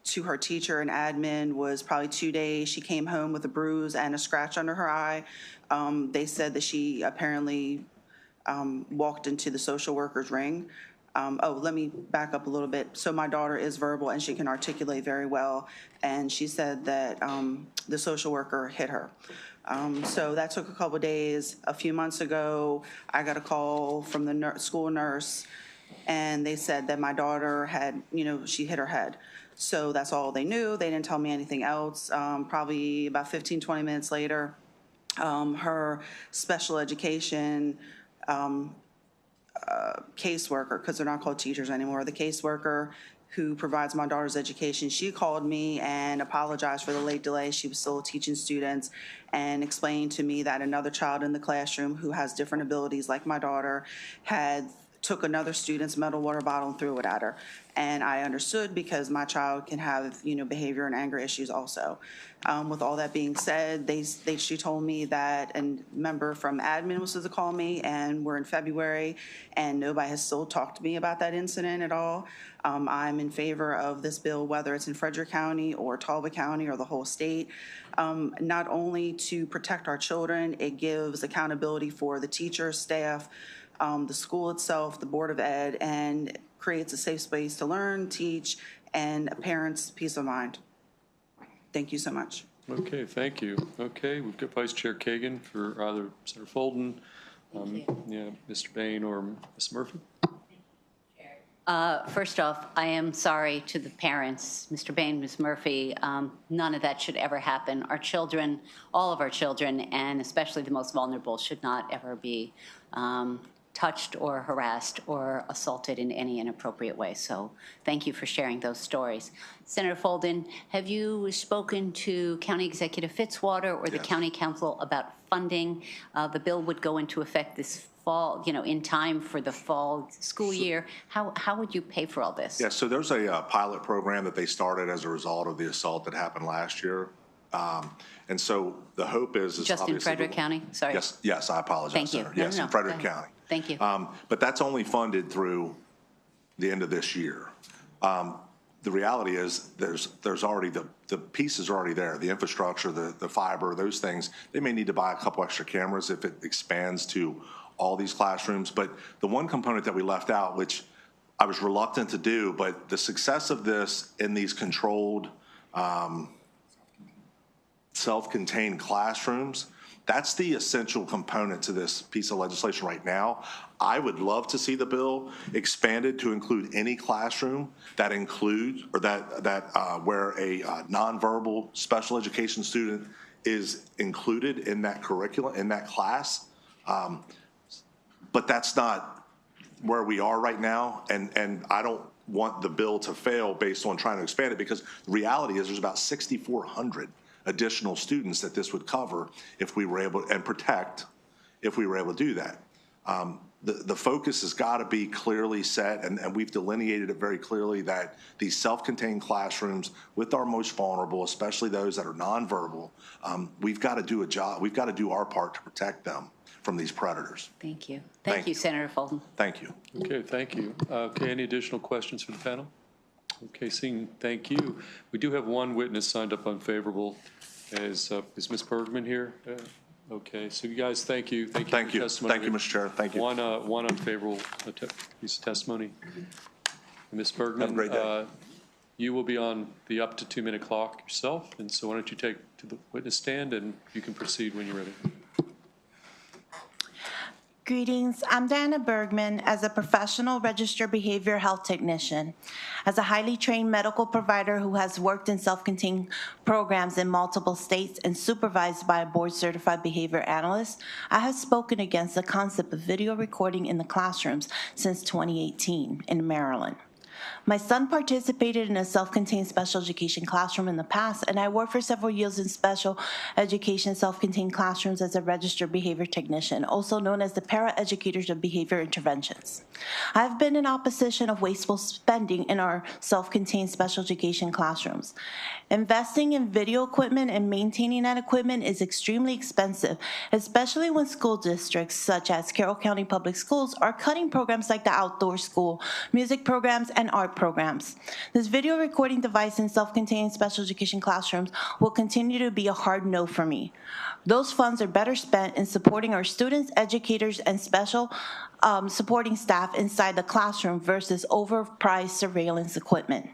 to her teacher and admin was probably 2 days. She came home with a bruise and a scratch under her eye. They said that she apparently walked into the social worker's ring. Let me back up a little bit. So my daughter is verbal and she can articulate very well. And she said that the social worker hit her. So that took a couple of days. A few months ago, I got a call from the school nurse, and they said that my daughter had, she hit her head. So that's all they knew. They didn't tell me anything else. Probably about 15, 20 minutes later, her special education caseworker, because they're not called teachers anymore, the caseworker who provides my daughter's education, she called me and apologized for the late delay. She was still teaching students and explained to me that another child in the classroom who has different abilities like my daughter took another student's metal water bottle and threw it at her. And I understood because my child can have, behavior and anger issues also. With all that being said, she told me that a member from admin was to call me, and we're in February, and nobody has still talked to me about that incident at all. I'm in favor of this bill, whether it's in Frederick County or Talbot County or the whole state, not only to protect our children, it gives accountability for the teachers, staff, the school itself, the Board of Ed, and creates a safe space to learn, teach, and parents' peace of mind. Thank you so much. Okay, thank you. Okay, we've got Vice Chair Kagan for either Senator Folden, Mr. Bain, or Ms. Murphy. First off, I am sorry to the parents, Mr. Bain, Ms. Murphy. None of that should ever happen. Our children, all of our children, and especially the most vulnerable, should not ever be touched or harassed or assaulted in any inappropriate way. So thank you for sharing those stories. Senator Folden, have you spoken to County Executive Fitzwater or the County Council about funding? The bill would go into effect this fall, in time for the fall school year. How would you pay for all this? Yeah, so there's a pilot program that they started as a result of the assault that happened last year. And so the hope is just in Frederick County? Sorry. Yes, I apologize. Thank you. Senator. Yes, in Frederick County. Thank you. But that's only funded through the end of this year. The reality is there's already, the pieces are already there, the infrastructure, the fiber, those things. They may need to buy a couple extra cameras if it expands to all these classrooms. But the one component that we left out, which I was reluctant to do, but the success of this in these controlled, self-contained classrooms, that's the essential component to this piece of legislation right now. I would love to see the bill expanded to include any classroom that includes, or that where a nonverbal special education student is included in that curriculum, in that class. But that's not where we are right now, and I don't want the bill to fail based on trying to expand it, because the reality is there's about 6,400 additional students that this would cover if we were able, and protect if we were able to do that. The focus has got to be clearly set, and we've delineated it very clearly that these self-contained classrooms with our most vulnerable, especially those that are nonverbal, we've got to do a job, we've got to do our part to protect them from these predators. Thank you. Thank you, Senator Folden. Thank you. Okay, thank you. Okay, any additional questions for the panel? Okay, seeing, thank you. We do have one witness signed up unfavorable. Is Ms. Bergman here? Okay, so you guys, thank you. Thank you for your testimony. Thank you, Mr. Chair. Thank you. One unfavorable piece of testimony. Ms. Bergman, have a great day. You will be on the up to 2-minute clock yourself, and so why don't you take to the witness stand and you can proceed when you're ready. Greetings, I'm Diana Bergman as a professional registered behavioral health technician. As a highly trained medical provider who has worked in self-contained programs in multiple states and supervised by a board-certified behavior analyst, I have spoken against the concept of video recording in the classrooms since 2018 in Maryland. My son participated in a self-contained special education classroom in the past, and I worked for several years in special education self-contained classrooms as a registered behavior technician, also known as the para-educators of behavior interventions. I've been in opposition of wasteful spending in our self-contained special education classrooms. Investing in video equipment and maintaining that equipment is extremely expensive, especially when school districts such as Carroll County Public Schools are cutting programs like the outdoor school, music programs, and art programs. This video recording device in self-contained special education classrooms will continue to be a hard no for me. Those funds are better spent in supporting our students, educators, and special supporting staff inside the classroom versus overpriced surveillance equipment.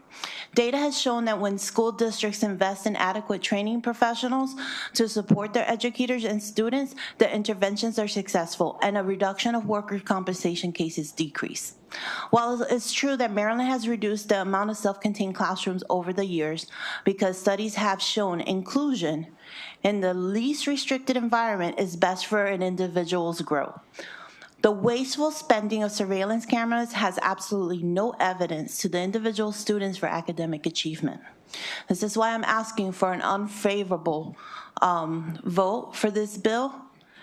Data has shown that when school districts invest in adequate training professionals to support their educators and students, the interventions are successful and a reduction of workers' compensation cases decrease. While it's true that Maryland has reduced the amount of self-contained classrooms over the years because studies have shown inclusion in the least restricted environment is best for an individual's growth. The wasteful spending of surveillance cameras has absolutely no evidence to the individual students for academic achievement. This is why I'm asking for an unfavorable vote for this bill,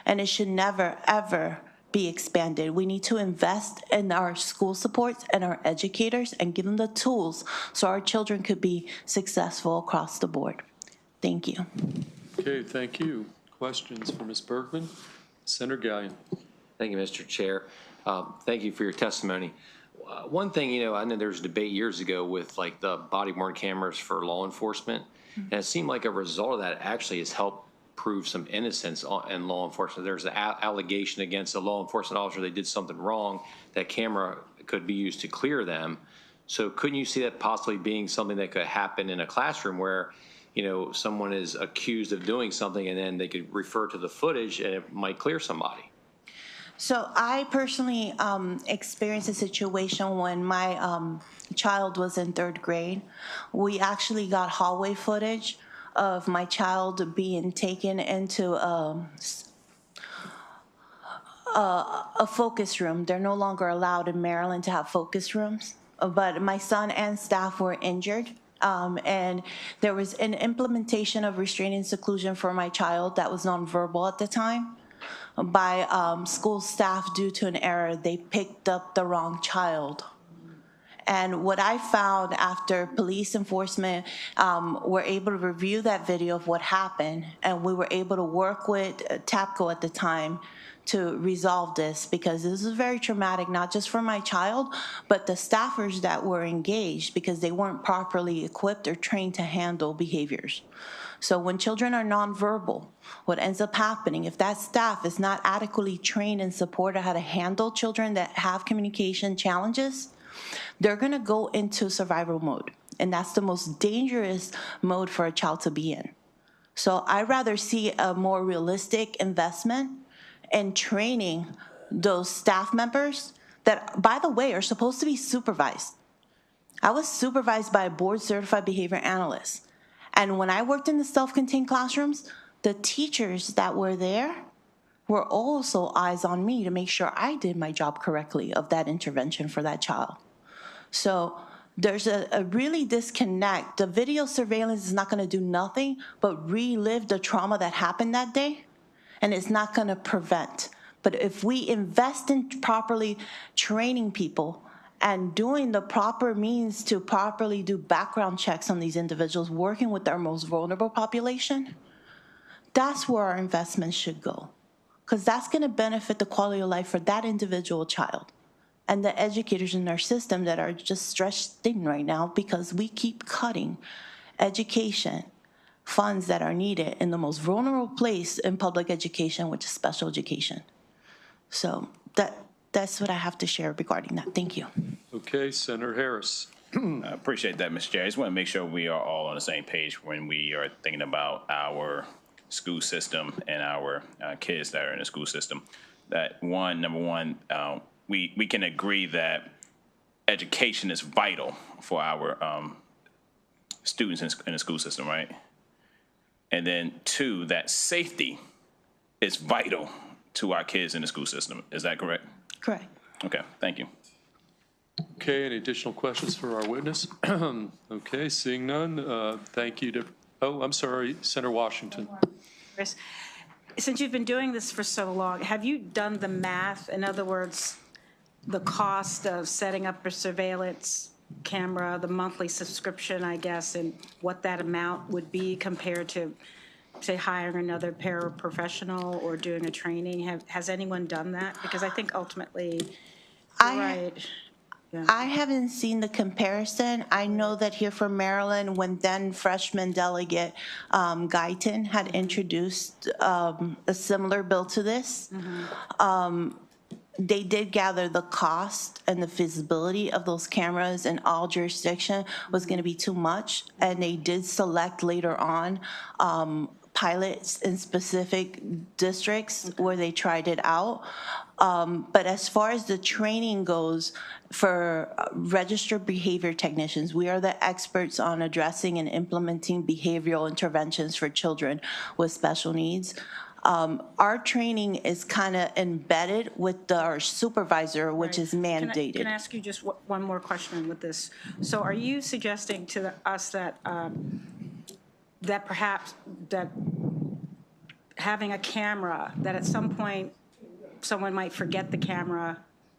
and it should never, ever be expanded. We need to invest in our school supports and our educators and give them the tools so our children could be successful across the board. Thank you. Okay, thank you. Questions for Ms. Bergman? Senator Gallion. Thank you, Mr. Chair. Thank you for your testimony. One thing, I know there was a debate years ago with like the body-worn cameras for law enforcement, and it seemed like a result of that actually has helped prove some innocence in law enforcement. There's an allegation against a law enforcement officer they did something wrong. That camera could be used to clear them. So couldn't you see that possibly being something that could happen in a classroom where someone is accused of doing something and then they could refer to the footage and it might clear somebody? So I personally experienced a situation when my child was in 3rd grade. We actually got hallway footage of my child being taken into a focus room. They're no longer allowed in Maryland to have focus rooms, but my son and staff were injured. And there was an implementation of restraining seclusion for my child that was nonverbal at the time. By school staff due to an error, they picked up the wrong child. And what I found after police enforcement were able to review that video of what happened, and we were able to work with TAPCO at the time to resolve this, because this is very traumatic, not just for my child, but the staffers that were engaged, because they weren't properly equipped or trained to handle behaviors. So when children are nonverbal, what ends up happening, if that staff is not adequately trained and supported how to handle children that have communication challenges, they're gonna go into survival mode. And that's the most dangerous mode for a child to be in. So I'd rather see a more realistic investment in training those staff members that, by the way, are supposed to be supervised. I was supervised by a board-certified behavior analyst. And when I worked in the self-contained classrooms, the teachers that were there were also eyes on me to make sure I did my job correctly of that intervention for that child. So there's a really disconnect. The video surveillance is not going to do nothing but relive the trauma that happened that day, and it's not going to prevent. But if we invest in properly training people and doing the proper means to properly do background checks on these individuals, working with our most vulnerable population, that's where our investments should go. Because that's going to benefit the quality of life for that individual child and the educators in our system that are just stretched thin right now because we keep cutting education funds that are needed in the most vulnerable place in public education, which is special education. So that's what I have to share regarding that. Thank you. Okay, Senator Harris. I appreciate that, Mr. Chair. I just want to make sure we are all on the same page when we are thinking about our school system and our kids that are in the school system. That number one, we can agree that education is vital for our students in the school system, right? And then two, that safety is vital to our kids in the school system. Is that correct? Correct. Okay, thank you. Okay, any additional questions for our witness? Okay, seeing none, thank you to, oh, I'm sorry, Senator Washington. Chris, since you've been doing this for so long, have you done the math? In other words, the cost of setting up a surveillance camera, the monthly subscription, I guess, and what that amount would be compared to, say, hiring another paraprofessional or doing a training? Has anyone done that? Because I think ultimately, right. Yeah. I haven't seen the comparison. I know that here from Maryland, when then freshman delegate Guyton had introduced a similar bill to this, they did gather the cost and the feasibility of those cameras in all jurisdiction was going to be too much, and they did select later on pilots in specific districts where they tried it out. But as far as the training goes, for registered behavior technicians, we are the experts on addressing and implementing behavioral interventions for children with special needs. Our training is kind of embedded with our supervisor, which is mandated. Can I ask you just one more question with this? So are you suggesting to us that that perhaps that having a camera, that at some point someone might forget the camera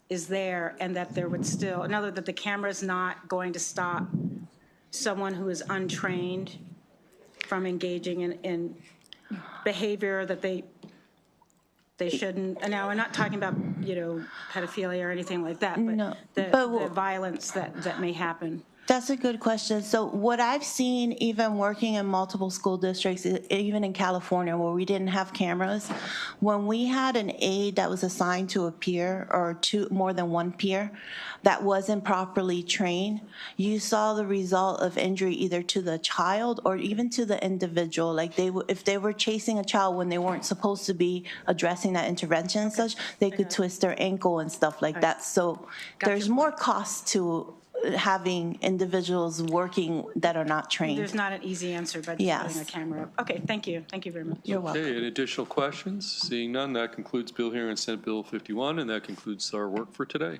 is there, and that there would still, in other words, that the camera is not going to stop someone who is untrained from engaging in behavior that they shouldn't? And now, I'm not talking about, you know, pedophilia or anything like that, but No, the violence that may happen. That's a good question. So what I've seen, even working in multiple school districts, even in California where we didn't have cameras, when we had an aide that was assigned to a peer or more than one peer that wasn't properly trained, you saw the result of injury either to the child or even to the individual. Like if they were chasing a child when they weren't supposed to be addressing that intervention and such, they could twist their ankle and stuff like that. So there's more cost to having individuals working that are not trained. There's not an easy answer by just putting a camera up. Okay, thank you. Thank you very much. You're welcome. Okay, any additional questions? Seeing none, that concludes Bill hearing on Senate Bill 51, and that concludes our work for today.